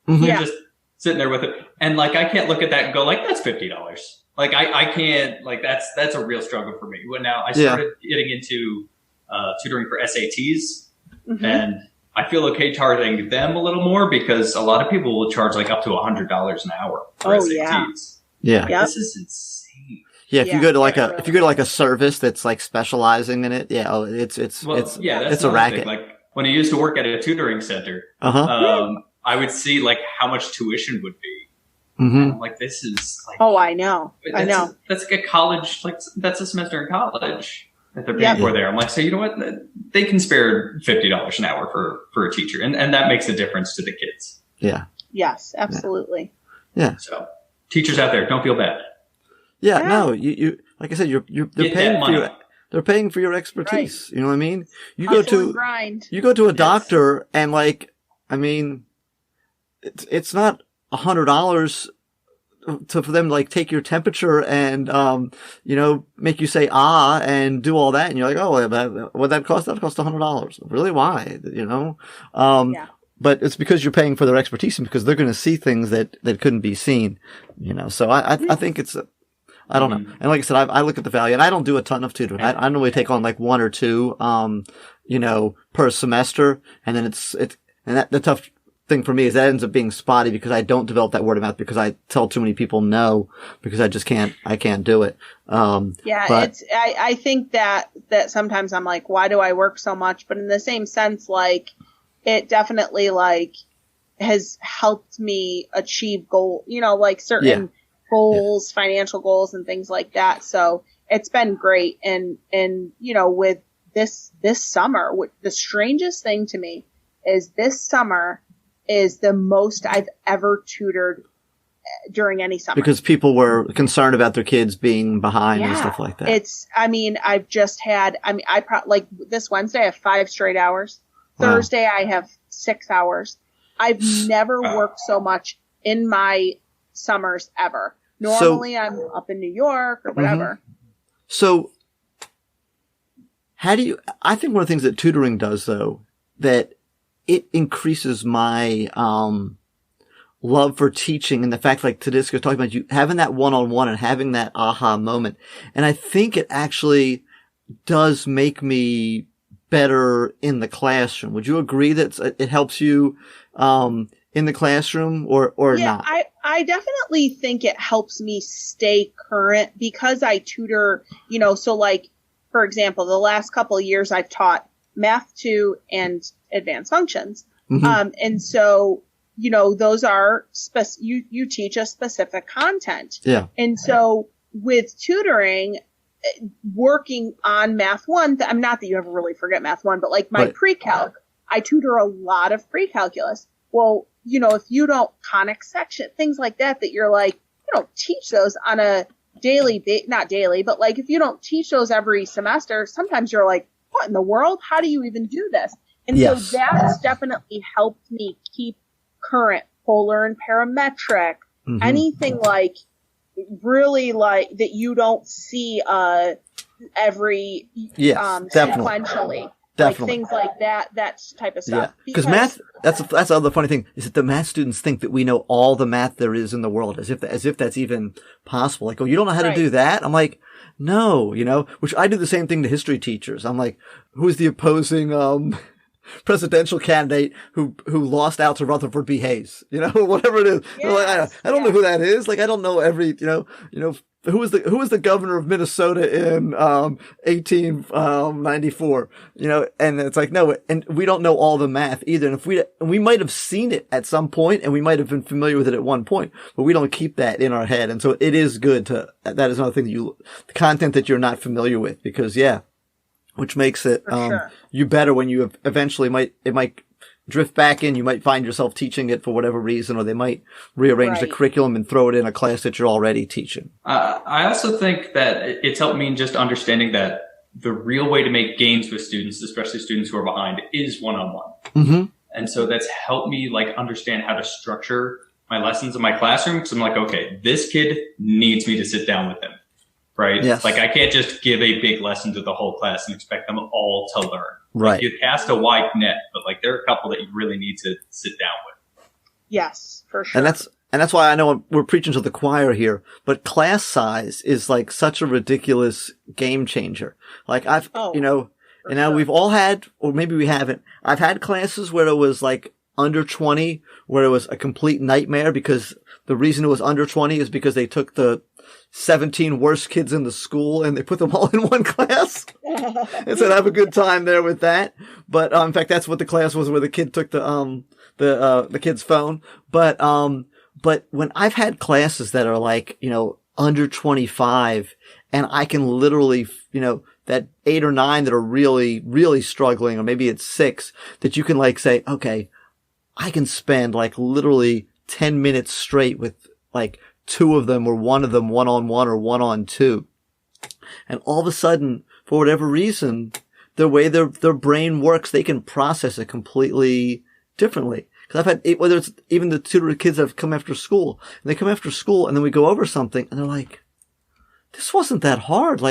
F: You're just sitting there with it. And like, I can't look at that and go like, that's $50. Like I can't, like that's a real struggle for me. When now I started getting into tutoring for SATs and I feel okay charging them a little more because a lot of people will charge like up to $100 an hour for SATs.
B: Yeah.
D: Yep.
F: This is insane.
B: Yeah, if you go to like a service that's like specializing in it, it's a racket.
F: Like when I used to work at a tutoring center, I would see like how much tuition would be. And I'm like, this is like,
D: I know.
F: That's like a college, like that's a semester in college that they're paying for there. I'm like, so you know what? They can spare $50 an hour for a teacher. And that makes a difference to the kids.
B: Yeah.
D: Yes, absolutely.
B: Yeah.
F: So teachers out there, don't feel bad.
B: Yeah. No, you, like I said, they're paying for you. They're paying for your expertise. Right. You know what I mean? You go to a doctor and like, I mean, it's not $100 for them to like take your temperature and, make you say, and do all that. And you're like, oh, what that cost? That cost $100. Really? Why? But it's because you're paying for their expertise and because they're going to see things that couldn't be seen, so I think it's, I don't know. And like I said, I look at the value and I don't do a ton of tutoring. I normally take on like one or two, per semester. And then the tough thing for me is that ends up being spotty because I don't develop that word of mouth because I tell too many people no because I just can't do it.
D: I think that sometimes I'm like, why do I work so much? But in the same sense, like it definitely like has helped me achieve like certain goals, financial goals and things like that. So it's been great. And with this summer, the strangest thing to me is this summer is the most I've ever tutored during any summer. Because
B: people were concerned about their kids being behind and stuff like that.
D: I've just had, like this Wednesday I have 5 straight hours. Wow. Thursday I have 6 hours. I've never worked so much in my summers ever. Normally I'm up in New York or whatever.
B: So I think one of the things that tutoring does though, that it increases my, love for teaching and the fact like Tedisco was talking about you having that one-on-one and having that aha moment. And I think it actually does make me better in the classroom. Would you agree that it helps you, in the classroom or not?
D: I definitely think it helps me stay current because I tutor, so like, for example, the last couple of years I've taught Math 2 and Advanced Functions. And so, those are you teach a specific content. Yeah. And so with tutoring, working on Math 1, I'm not that you ever really forget Math 1, but like my pre-calc, I tutor a lot of pre-calculus. Well, if you don't conic section, things like that you're like, you don't teach those on a daily, not daily, but like if you don't teach those every semester, sometimes you're like, what in the world? How do you even do this? And so that's definitely helped me keep current, polar and parametric, anything like really like that you don't see every sequentially. Definitely. Like things like that type of stuff.
B: Yeah. Because math, that's the other funny thing, is that the math students think that we know all the math there is in the world, as if that's even possible. Like, oh, you don't know how to do that? I'm like, no, which I do the same thing to history teachers. I'm like, who's the opposing, presidential candidate who lost out to Rutherford B. Hayes, whatever it is.
D: Yes,
B: I don't know who that is. Like, I don't know every, who was the governor of Minnesota in 1894, and it's like, no, and we don't know all the math either. And we might have seen it at some point and we might have been familiar with it at one point, but we don't keep that in our head. And so it is good that is another thing the content that you're not familiar with, because which makes it,
D: sure.
B: you better when you eventually it might drift back in. You might find yourself teaching it for whatever reason, or they might rearrange the curriculum and throw it in a class that you're already teaching.
F: I also think that it's helped me in just understanding that the real way to make gains with students, especially students who are behind, is one-on-one.
B: Mm-hmm.
F: And so that's helped me understand how to structure my lessons in my classroom. Because I'm like, okay, this kid needs me to sit down with them. Right?
B: Yes.
F: I can't just give a big lesson to the whole class and expect them all to learn.
B: Right.
F: You cast a wide net, but there are a couple that you really need to sit down with.
D: Yes, for sure.
B: And that's why I know we're preaching to the choir here, but class size is such a ridiculous game changer. And now we've all had, or maybe we haven't, I've had classes where it was under 20, where it was a complete nightmare, because the reason it was under 20 is because they took the 17 worst kids in the school and they put them all in one class and said, have a good time there with that. But, in fact, that's what the class was, where the kid took the kid's phone. But when I've had classes that are under 25, and I can literally, that 8 or 9 that are really, really struggling, or maybe it's 6, that you can say, okay, I can spend literally 10 minutes straight with 2 of them, or 1 of them one-on-one or 1-on-2. And all of a sudden, for whatever reason, the way their brain works, they can process it completely differently. Cause I've had, whether it's even the tutor kids that have come after school, and they come after school and then we go over something and they're like, this wasn't that hard.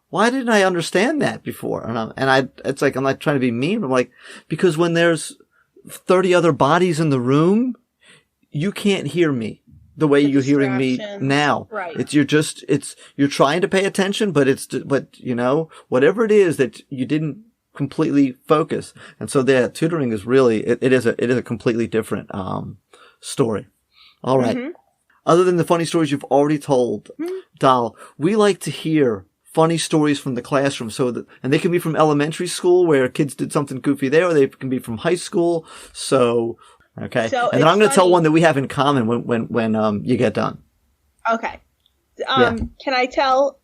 B: Why didn't I understand that before? It's I'm not trying to be mean, but I'm like, because when there's 30 other bodies in the room, you can't hear me the way you're hearing me now.
D: Right.
B: You're trying to pay attention, but whatever it is that you didn't completely focus. And so tutoring is really, it is a completely different, story. All right. Mm-hmm. Other than the funny stories you've already told, Dahl, we like to hear funny stories from the classroom. And they can be from elementary school where kids did something goofy there, or they can be from high school. Okay. And then I'm going to tell one that we have in common when you get done.
D: Okay. Can I tell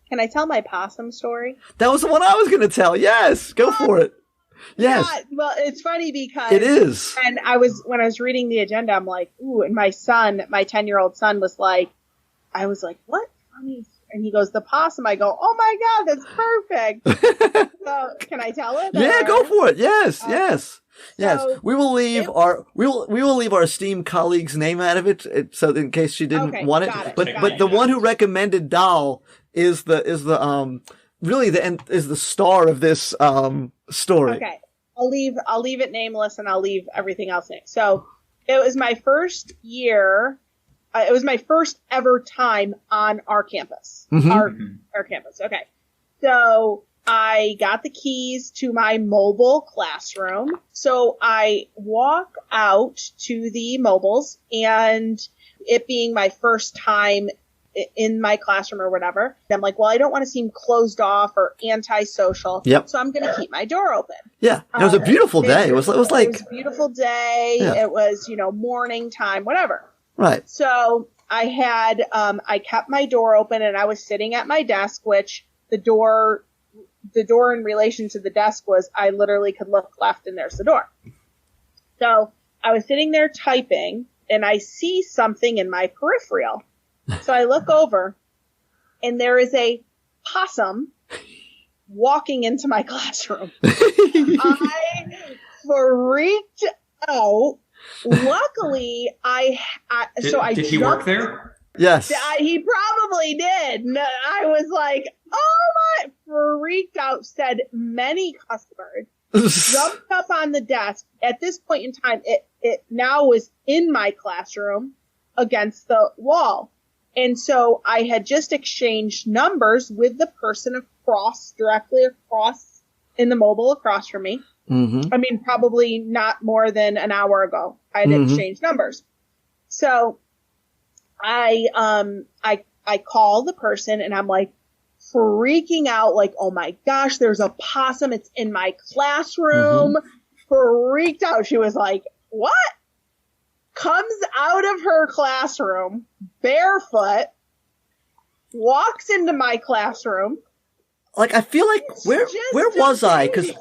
D: my possum story?
B: That was the one I was going to tell. Yes. Go for it. Yes. Yeah,
D: well, it's funny because
B: it is.
D: And when I was reading the agenda, I'm like, ooh, and my 10-year-old son was like, I was like, what funny? And he goes, the possum. I go, oh my God, that's perfect. So can I tell it?
B: Yeah, go for it. Yes. Yes. Yes, we will leave our esteemed colleague's name out of it, so in case she didn't want it. But the one who recommended Dahl is the star of this story.
D: Okay, I'll leave it nameless, and I'll leave everything else named. So it was my first year. It was my first ever time on our campus.
B: Mm-hmm.
D: Our campus. Okay, so I got the keys to my mobile classroom. So I walk out to the mobiles, and it being my first time in my classroom or whatever, I'm like, well, I don't want to seem closed off or antisocial.
B: Yep.
D: So I'm going to keep my door open.
B: Yeah. It was a beautiful day. It was a
D: beautiful day. Yeah. It was, morning time, whatever.
B: Right.
D: So I had, I kept my door open, and I was sitting at my desk, which the door in relation to the desk was, I literally could look left and there's the door. So I was sitting there typing, and I see something in my peripheral. So I look over, and there is a possum walking into my classroom. I freaked out. Luckily,
F: did he work there?
B: Yes.
D: He probably did. I was like, oh my, freaked out, said many customers, jumped up on the desk. At this point in time, it now was in my classroom against the wall. And so I had just exchanged numbers with the person directly across in the mobile across from me.
B: Mm-hmm.
D: I mean, probably not more than an hour ago. I had exchanged numbers. So I call the person and I'm like freaking out, like, oh my gosh, there's a possum. It's in my classroom. Freaked out. She was like, what? Comes out of her classroom barefoot, walks into my classroom.
B: Like, I feel like, where was I? Because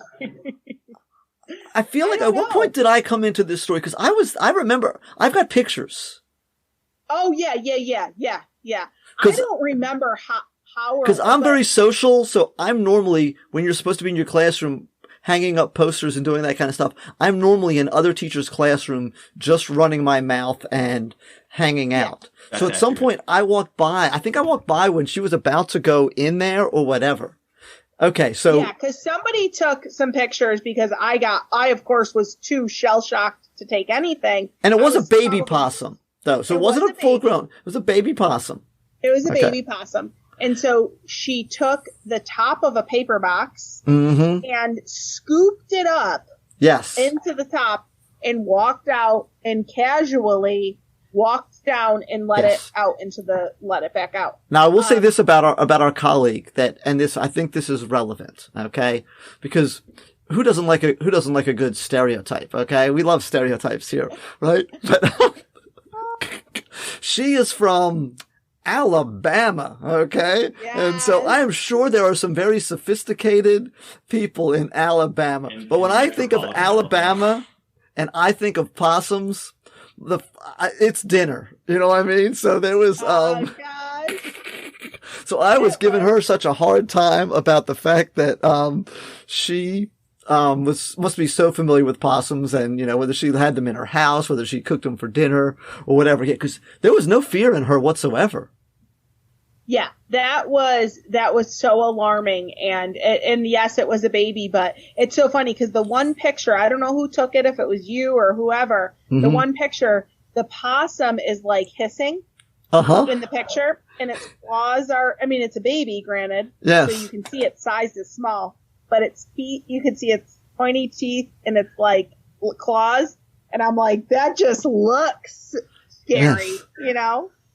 B: I feel like, at what point did I come into this story? Because I remember, I've got pictures.
D: Oh, yeah. I don't remember how
B: because I'm very social, so I'm normally, when you're supposed to be in your classroom, hanging up posters and doing that kind of stuff, I'm normally in other teachers' classroom just running my mouth and hanging out. So at some point I walked by when she was about to go in there or whatever. Okay, so.
D: Yeah, because somebody took some pictures because I of course was too shell-shocked to take anything.
B: And it was a baby possum, though. So it wasn't a full grown. It was a baby possum.
D: It was a baby possum. And so she took the top of a paper box and scooped it up into the top and walked out and casually walked down and let it back out.
B: Now I will say this about our colleague I think this is relevant, okay? Because who doesn't like a good stereotype, okay? We love stereotypes here, right? But she is from Alabama, okay? Yes. And so I am sure there are some very sophisticated people in Alabama. But when I think of Alabama and I think of possums, it's dinner. You know what I mean? So there was, so I was giving her such a hard time about the fact that, she, must be so familiar with possums and, whether she had them in her house, whether she cooked them for dinner or whatever. Yeah, cause there was no fear in her whatsoever.
D: Yeah, that was so alarming. And yes, it was a baby, but it's so funny because the one picture, I don't know who took it, if it was you or whoever, the one picture, the possum is like hissing in the picture and its claws it's a baby, granted.
B: Yes.
D: So you can see its size is small, but its feet, you can see its pointy teeth and its like claws. And I'm like, that just looks scary,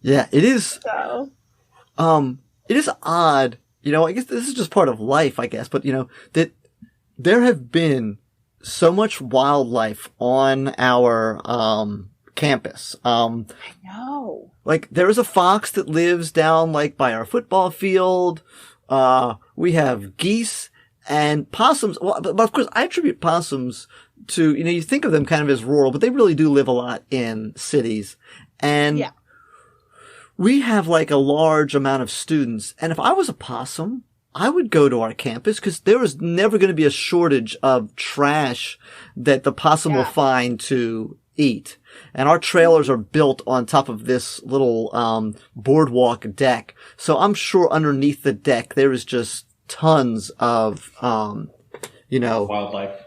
B: Yeah, it is.
D: So.
B: It is odd, I guess this is just part of life, I guess, but that there have been so much wildlife on our, campus.
D: I know.
B: Like there is a fox that lives down like by our football field. We have geese and possums. Well, but of course I attribute possums to, you think of them kind of as rural, but they really do live a lot in cities. And we have like a large amount of students. And if I was a possum, I would go to our campus because there is never going to be a shortage of trash that the possum will find to eat. And our trailers are built on top of this little, boardwalk deck. So I'm sure underneath the deck, there is just tons of,
F: wildlife.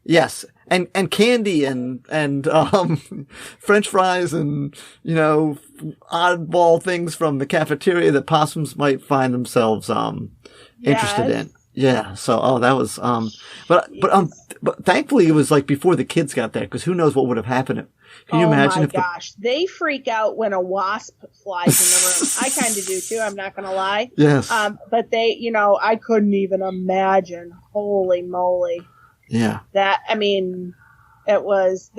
B: Yes. And candy and French fries and, oddball things from the cafeteria that possums might find themselves, interested in. Yeah. So, that was, but thankfully it was like before the kids got there because who knows what would have happened. Can you imagine if
D: they freak out when a wasp flies in the room. I kind of do too. I'm not going to lie.
B: Yes.
D: But they, I couldn't even imagine. Holy moly.
B: Yeah.
D: That was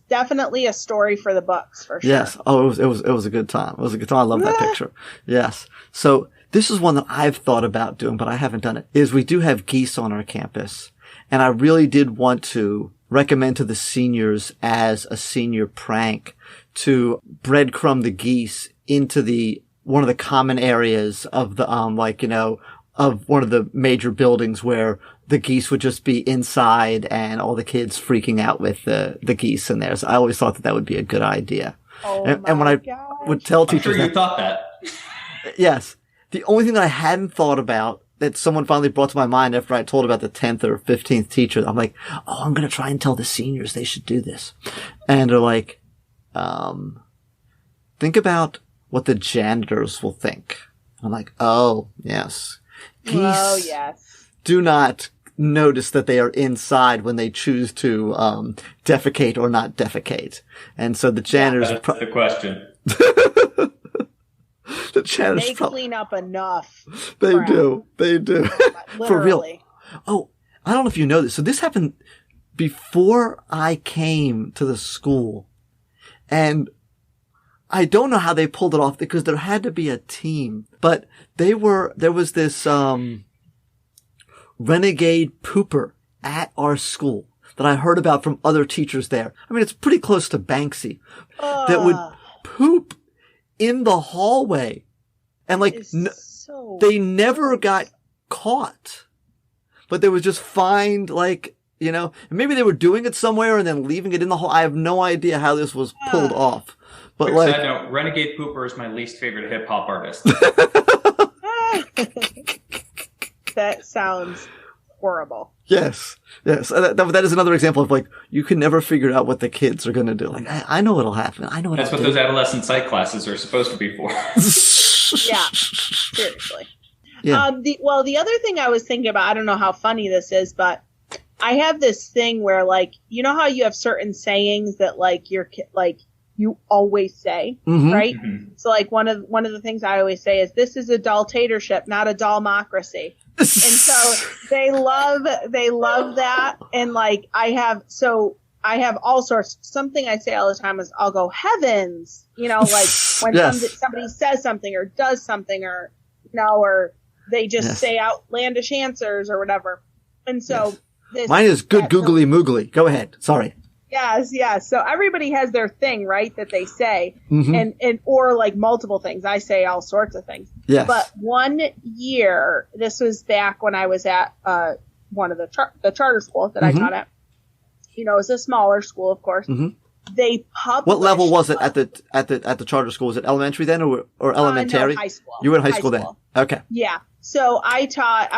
D: definitely a story for the books for sure.
B: Yes. Oh, it was a good time. It was a good time. I love that picture. Yes. So this is one that I've thought about doing, but I haven't done it, is we do have geese on our campus. And I really did want to recommend to the seniors as a senior prank to breadcrumb the geese into one of the common areas of the, of one of the major buildings where the geese would just be inside and all the kids freaking out with the geese in there. So I always thought that would be a good idea.
D: Oh,
B: and when I would tell teachers,
F: I'm sure you thought that.
B: Yes. The only thing that I hadn't thought about that someone finally brought to my mind after I told about the 10th or 15th teacher, I'm like, oh, I'm going to try and tell the seniors they should do this. And they're like, think about what the janitors will think. I'm like, oh, yes. Geese
D: yes.
B: do not notice that they are inside when they choose to defecate or not defecate. And so the janitors...
F: That's the question.
B: The janitors
D: They clean up enough.
B: They
D: crap.
B: do. They do. For real.
D: Literally.
B: Oh, I don't know if you know this. So this happened before I came to the school. And I don't know how they pulled it off because there had to be a team. But there was this renegade pooper at our school that I heard about from other teachers there. I mean, it's pretty close to Banksy. That would poop in the hallway. And like,
D: so
B: they never got caught. But they would just find like, you know, maybe they were doing it somewhere and then leaving it in the hall. I have no idea how this was pulled off. But
F: Quick
B: like,
F: side note, Renegade Pooper is my least favorite hip hop artist.
D: That sounds horrible.
B: yes. That is another example of like, you can never figure out what the kids are going to do. Like, I know what'll happen. I know what
F: That's what those adolescent psych classes are supposed to be for.
D: Yeah, seriously.
B: Yeah.
D: The other thing I was thinking about, I don't know how funny this is, but I have this thing where, like, you know how you have certain sayings that, like, you always say, right?
F: Mm-hmm.
D: So, like, one of the things I always say is, "This is a dolltatorship, not a dollmocracy." And so they love that, and like I have all sorts. Something I say all the time is, "I'll go heavens," you know, like when
B: Yes.
D: somebody says something or does something, or you know, or they just say outlandish answers or whatever. And so
B: mine is good googly moogly. Go ahead. Sorry.
D: Yes. So everybody has their thing, right, that they say,
B: Mm-hmm.
D: and or like multiple things. I say all sorts of things.
B: Yes.
D: But one year, this was back when I was at one of the charter schools that I taught at. You know, it's a smaller school, of course.
B: Mm-hmm.
D: They published.
B: What level was it at the charter school? Was it elementary then or elementary?
D: No, high school.
B: You were in high school then. Okay.
D: Yeah. So I taught.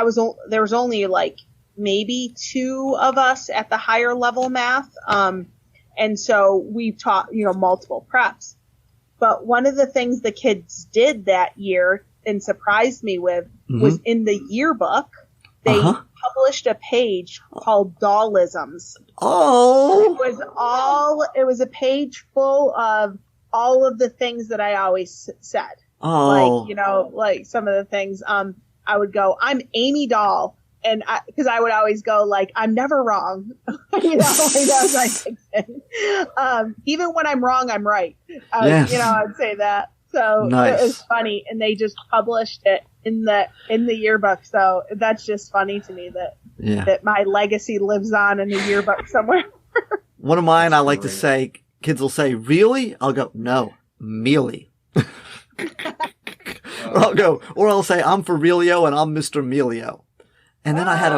D: There was only like maybe 2 of us at the higher level math. And so we taught, you know, multiple preps. But one of the things the kids did that year and surprised me with was in the yearbook, they published a page called Dollisms.
B: Oh.
D: It was a page full of all of the things that I always said.
B: Oh.
D: Like, you know, like some of the things, I would go, "I'm Amy Dahl." And because I would always go like, "I'm never wrong," you know, like that was my fiction. Even when I'm wrong, I'm right.
B: Yes.
D: You know, I'd say that. So
B: Nice.
D: It was funny, and they just published it in the yearbook. So that's just funny to me that my legacy lives on in a yearbook somewhere.
B: One of mine, I like to say, kids will say, "Really?" I'll go, "No, mealy." Or I'll say, "I'm for Realio and I'm Mr. Melio." And then I had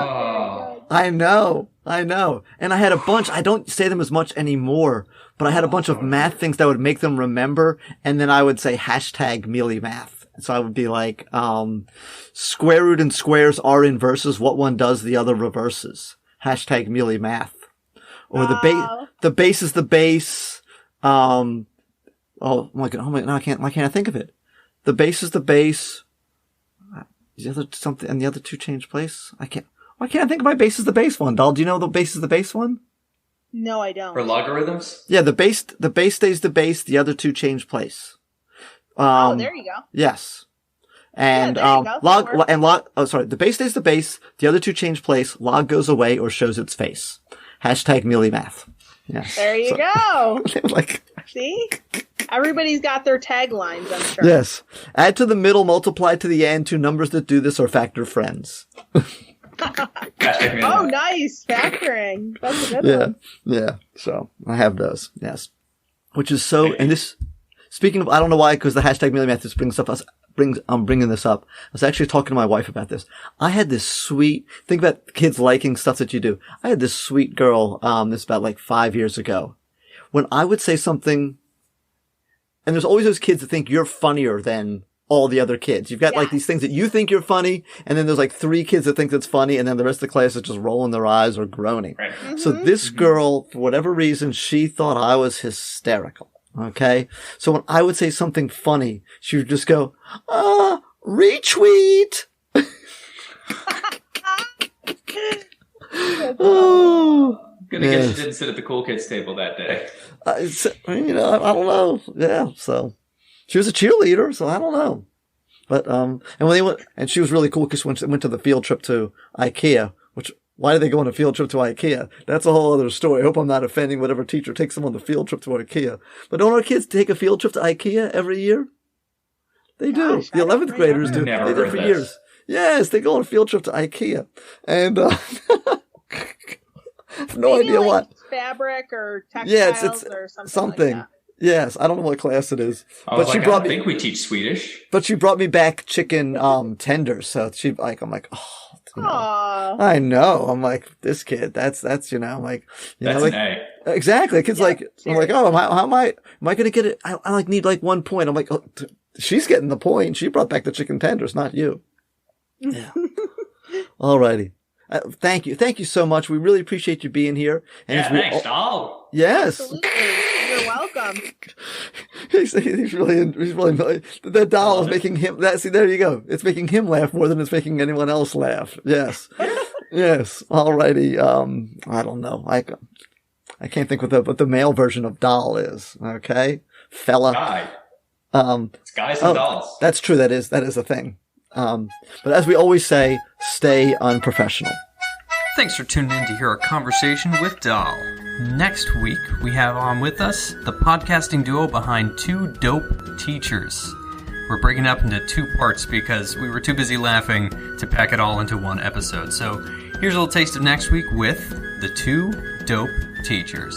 B: I know. And I had a bunch, I don't say them as much anymore, but I had a bunch of math things that would make them remember. And then I would say #Mealy Math. So I would be like, square root and squares are inverses. What one does, the other reverses. #Mealy Math. Or the base is the base. Oh my God. Why can't I think of it? The base is the base. The other something, and the other 2 change place. Why can't I think of my base is the base one? Doll, do you know the base is the base one?
D: No, I don't.
F: For logarithms?
B: Yeah, the base stays the base. The other 2 change place.
D: There you go.
B: Yes. And
D: there you go.
B: the base stays the base. The other 2 change place. Log goes away or shows its face. #Mealy Math. Yes.
D: There you go.
B: Like,
D: see? Everybody's got their taglines, I'm sure.
B: yes. Add to the middle, multiply to the end. 2 numbers that do this are factor friends.
D: Oh, nice. Factoring. That's a good one.
B: Yeah. So I have those. Yes. Which is so, and this, speaking of, I don't know why, because the #Mealy Math just I'm bringing this up. I was actually talking to my wife about this. I had this sweet, think about kids liking stuff that you do. I had this sweet girl, this about like 5 years ago. When I would say something, and there's always those kids that think you're funnier than all the other kids. You've got like these things that you think you're funny, and then there's like 3 kids that think that's funny, and then the rest of the class is just rolling their eyes or groaning.
F: Right.
B: So this girl, for whatever reason, she thought I was hysterical. Okay. So when I would say something funny, she would just go, retweet. Oh,
F: Good to guess you didn't sit at the cool kids table that day.
B: I don't know. Yeah. So she was a cheerleader. So I don't know. But, and when they went, and she was really cool because when she went to the field trip to IKEA, which, why did they go on a field trip to IKEA? That's a whole other story. I hope I'm not offending whatever teacher takes them on the field trip to IKEA. But don't our kids take a field trip to IKEA every year? They do.
D: Gosh,
B: The 11th graders do.
F: Never
B: They did
F: heard
B: for
F: this.
B: years. Yes, they go on a field trip to IKEA. And, no
D: Maybe
B: idea
D: like
B: what.
D: fabric or textiles
B: Yeah, it's
D: or something.
B: something.
D: Like
B: Yes, I don't know what class it is.
F: I was
B: But she
F: like, I
B: brought
F: don't
B: me,
F: think we teach Swedish.
B: but she brought me back chicken, tenders. So I'm like, oh,
D: that. Aww.
B: I know. I'm like, this kid, that's, like,
F: That's
B: like,
F: an A.
B: exactly. The kid's
D: Yeah,
B: like, I'm like, oh, how am I going to get it? I like need like 1 point. I'm like, oh, she's getting the point. She brought back the chicken tenders, not you. Yeah. Alrighty. Thank you. Thank you so much. We really appreciate you being here. And
F: Yeah,
B: as we
F: thanks, Dahl.
B: Yes.
D: Absolutely. You're welcome.
B: he's really, the doll is making him, see, there you go. It's making him laugh more than it's making anyone else laugh. Yes. Yes. Alrighty. I don't know. I can't think what the male version of doll is. Okay. Fella.
F: Guy. It's guys and dolls.
B: That's true. That is a thing. But as we always say, stay unprofessional.
G: Thanks for tuning in to hear our conversation with Dahl. Next week, we have on with us the podcasting duo behind Two Dope Teachers. We're breaking it up into 2 parts because we were too busy laughing to pack it all into one episode. So here's a little taste of next week with the Two Dope Teachers.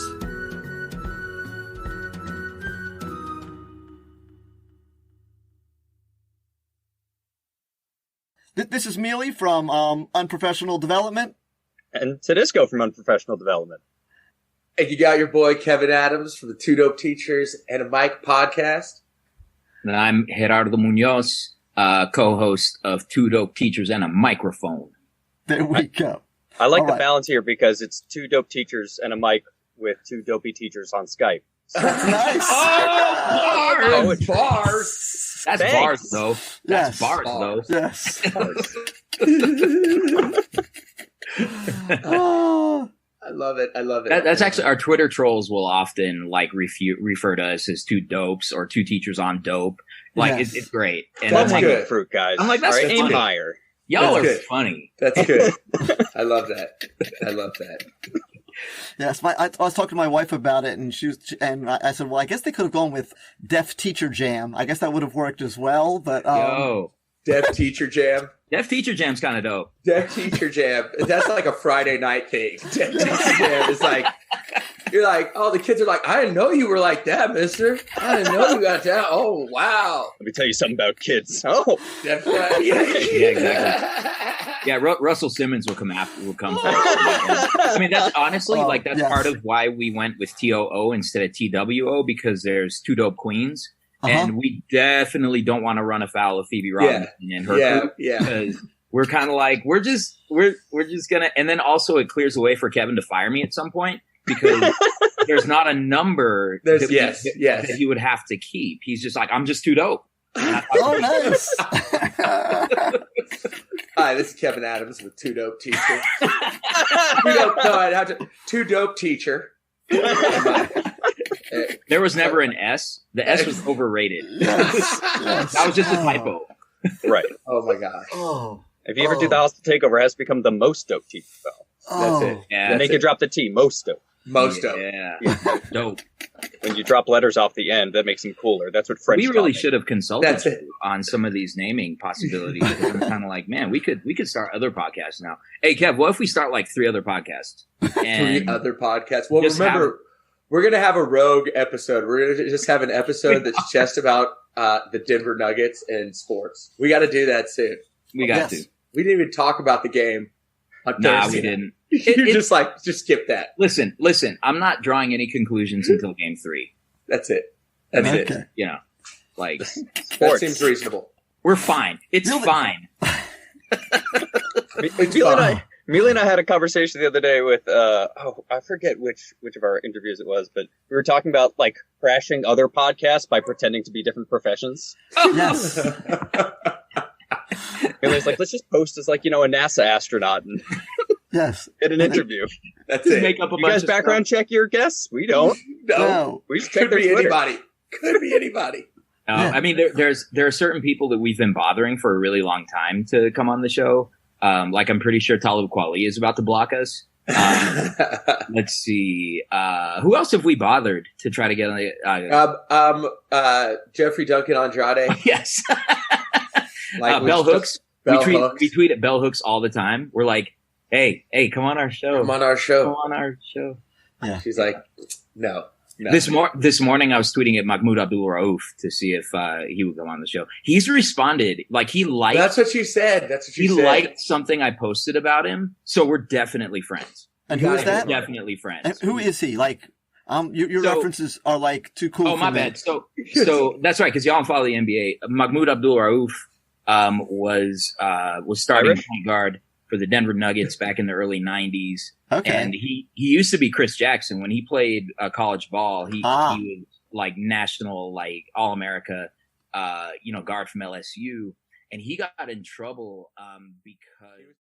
B: This is Mealy from Unprofessional Development.
H: And Tedisco from Unprofessional Development.
I: And you got your boy Kevin Adams from the Two Dope Teachers and a Mic podcast.
J: And I'm Gerardo Munoz, co-host of Two Dope Teachers and a Microphone.
B: There we go.
H: I like
B: All
H: the
B: right.
H: balance here because it's 2 dope teachers and a mic with 2 dopey teachers on Skype.
B: That's nice.
I: Oh, bars.
J: That's
H: Thanks.
J: bars, though. That's
B: Yes.
J: bars, though.
B: Yes. Oh.
I: I love it. I love it.
J: That's actually our Twitter trolls will often like refer to us as 2 dopes or 2 teachers on dope. Like
B: Yes.
J: it's great. And
I: That's
J: I'm like,
I: good.
H: Fruit, guys.
J: I'm like, that's
H: All right, aim
J: funny.
H: higher.
J: y'all
I: That's
J: are
I: good.
J: funny.
I: That's good. I love that. I love that.
B: Yes, I was talking to my wife about it, and I said, well, I guess they could have gone with Deaf Teacher Jam. I guess that would have worked as well, but
J: Yo,
I: Deaf Teacher Jam.
J: Deaf Teacher Jam's kind of dope.
I: Deaf Teacher Jam. That's like a Friday night thing. Deaf Teacher Jam is like, you're like, oh, the kids are like, I didn't know you were like that, mister. I didn't know you got that. Oh, wow.
H: Let me tell you something about kids. Oh,
I: Deaf
J: Yeah, exactly. Yeah, Russell Simmons will come first. I mean, that's honestly that's
B: yes.
J: part of why we went with TOO instead of TWO, because there's 2 dope queens, and we definitely don't want to run afoul of Phoebe Robinson and her group, because we're kind of like we're just gonna, and then also it clears the way for Kevin to fire me at some point because there's not a number that he would have to keep. He's just like, I'm just too dope.
B: oh, nice.
I: Hi, this is Kevin Adams with Two Dope Teacher. Two Dope Teacher.
J: There was never an S. The S was overrated.
B: Yes.
J: That was just a typo.
H: right.
I: Oh my gosh.
B: Oh.
H: If you ever do the hostile takeover, it has to become the most dope teacher, though.
I: That's it.
J: Yeah,
H: Then they can drop the T, most dope.
I: Most dope.
J: Yeah, dope.
H: When you drop letters off the end, that makes them cooler. That's what French
J: We
H: taught
J: really
H: me.
J: should have consulted
I: That's it.
J: you on some of these naming possibilities. I'm kind of like, man, we could start other podcasts now. Hey, Kev, what if we start like 3 other podcasts? And
I: 3 other podcasts. Well,
J: just
I: remember, we're going to have a rogue episode. We're going to just have an episode that's just about the Denver Nuggets and sports. We got to do that soon.
J: we got to.
I: We didn't even talk about the game on
J: Nah,
I: Thursday.
J: we didn't.
I: You're just skip that.
J: Listen. I'm not drawing any conclusions until Game 3.
I: That's it. That's it.
B: Okay.
J: You know, like
I: That
H: Sports.
I: seems reasonable.
J: we're fine. It's
B: Really?
J: fine.
I: It's fine.
H: Amelia and I had a conversation the other day with I forget which of our interviews it was, but we were talking about like crashing other podcasts by pretending to be different professions.
B: Yes.
H: Amelia's like, let's just post as like, a NASA astronaut and
B: yes,
H: get an interview.
I: That's
H: just
I: it.
H: make up a bunch guys of background check your guests? We don't.
I: No. We just check their Twitter. Could be anybody.
J: I mean, there are certain people that we've been bothering for a really long time to come on the show. Like I'm pretty sure Talib Kweli is about to block us. Let's see. Who else have we bothered to try to get on the
I: Jeffrey Duncan Andrade.
J: Yes.
I: Like
J: Bell Hooks.
I: Hooks.
J: We tweet at Bell Hooks all the time. We're like, hey, come on our show.
I: Come on our show.
J: Come on our show.
B: Yeah.
I: She's like, no.
J: This morning I was tweeting at Mahmoud Abdul Rauf to see if he would come on the show. He's responded. Like he liked.
I: That's what she said.
J: He liked something I posted about him. So we're definitely friends.
B: And who is that?
J: Definitely friends.
B: And who is he? Like, your references are like too cool.
J: Oh,
B: for
J: my
B: me.
J: bad. So that's right. Because y'all don't follow the NBA. Mahmoud Abdul Rauf was starting point guard for the Denver Nuggets back in the early 90s.
B: Okay.
J: And he used to be Chris Jackson. When he played college ball, he was like national, like All-America, guard from LSU. And he got in trouble because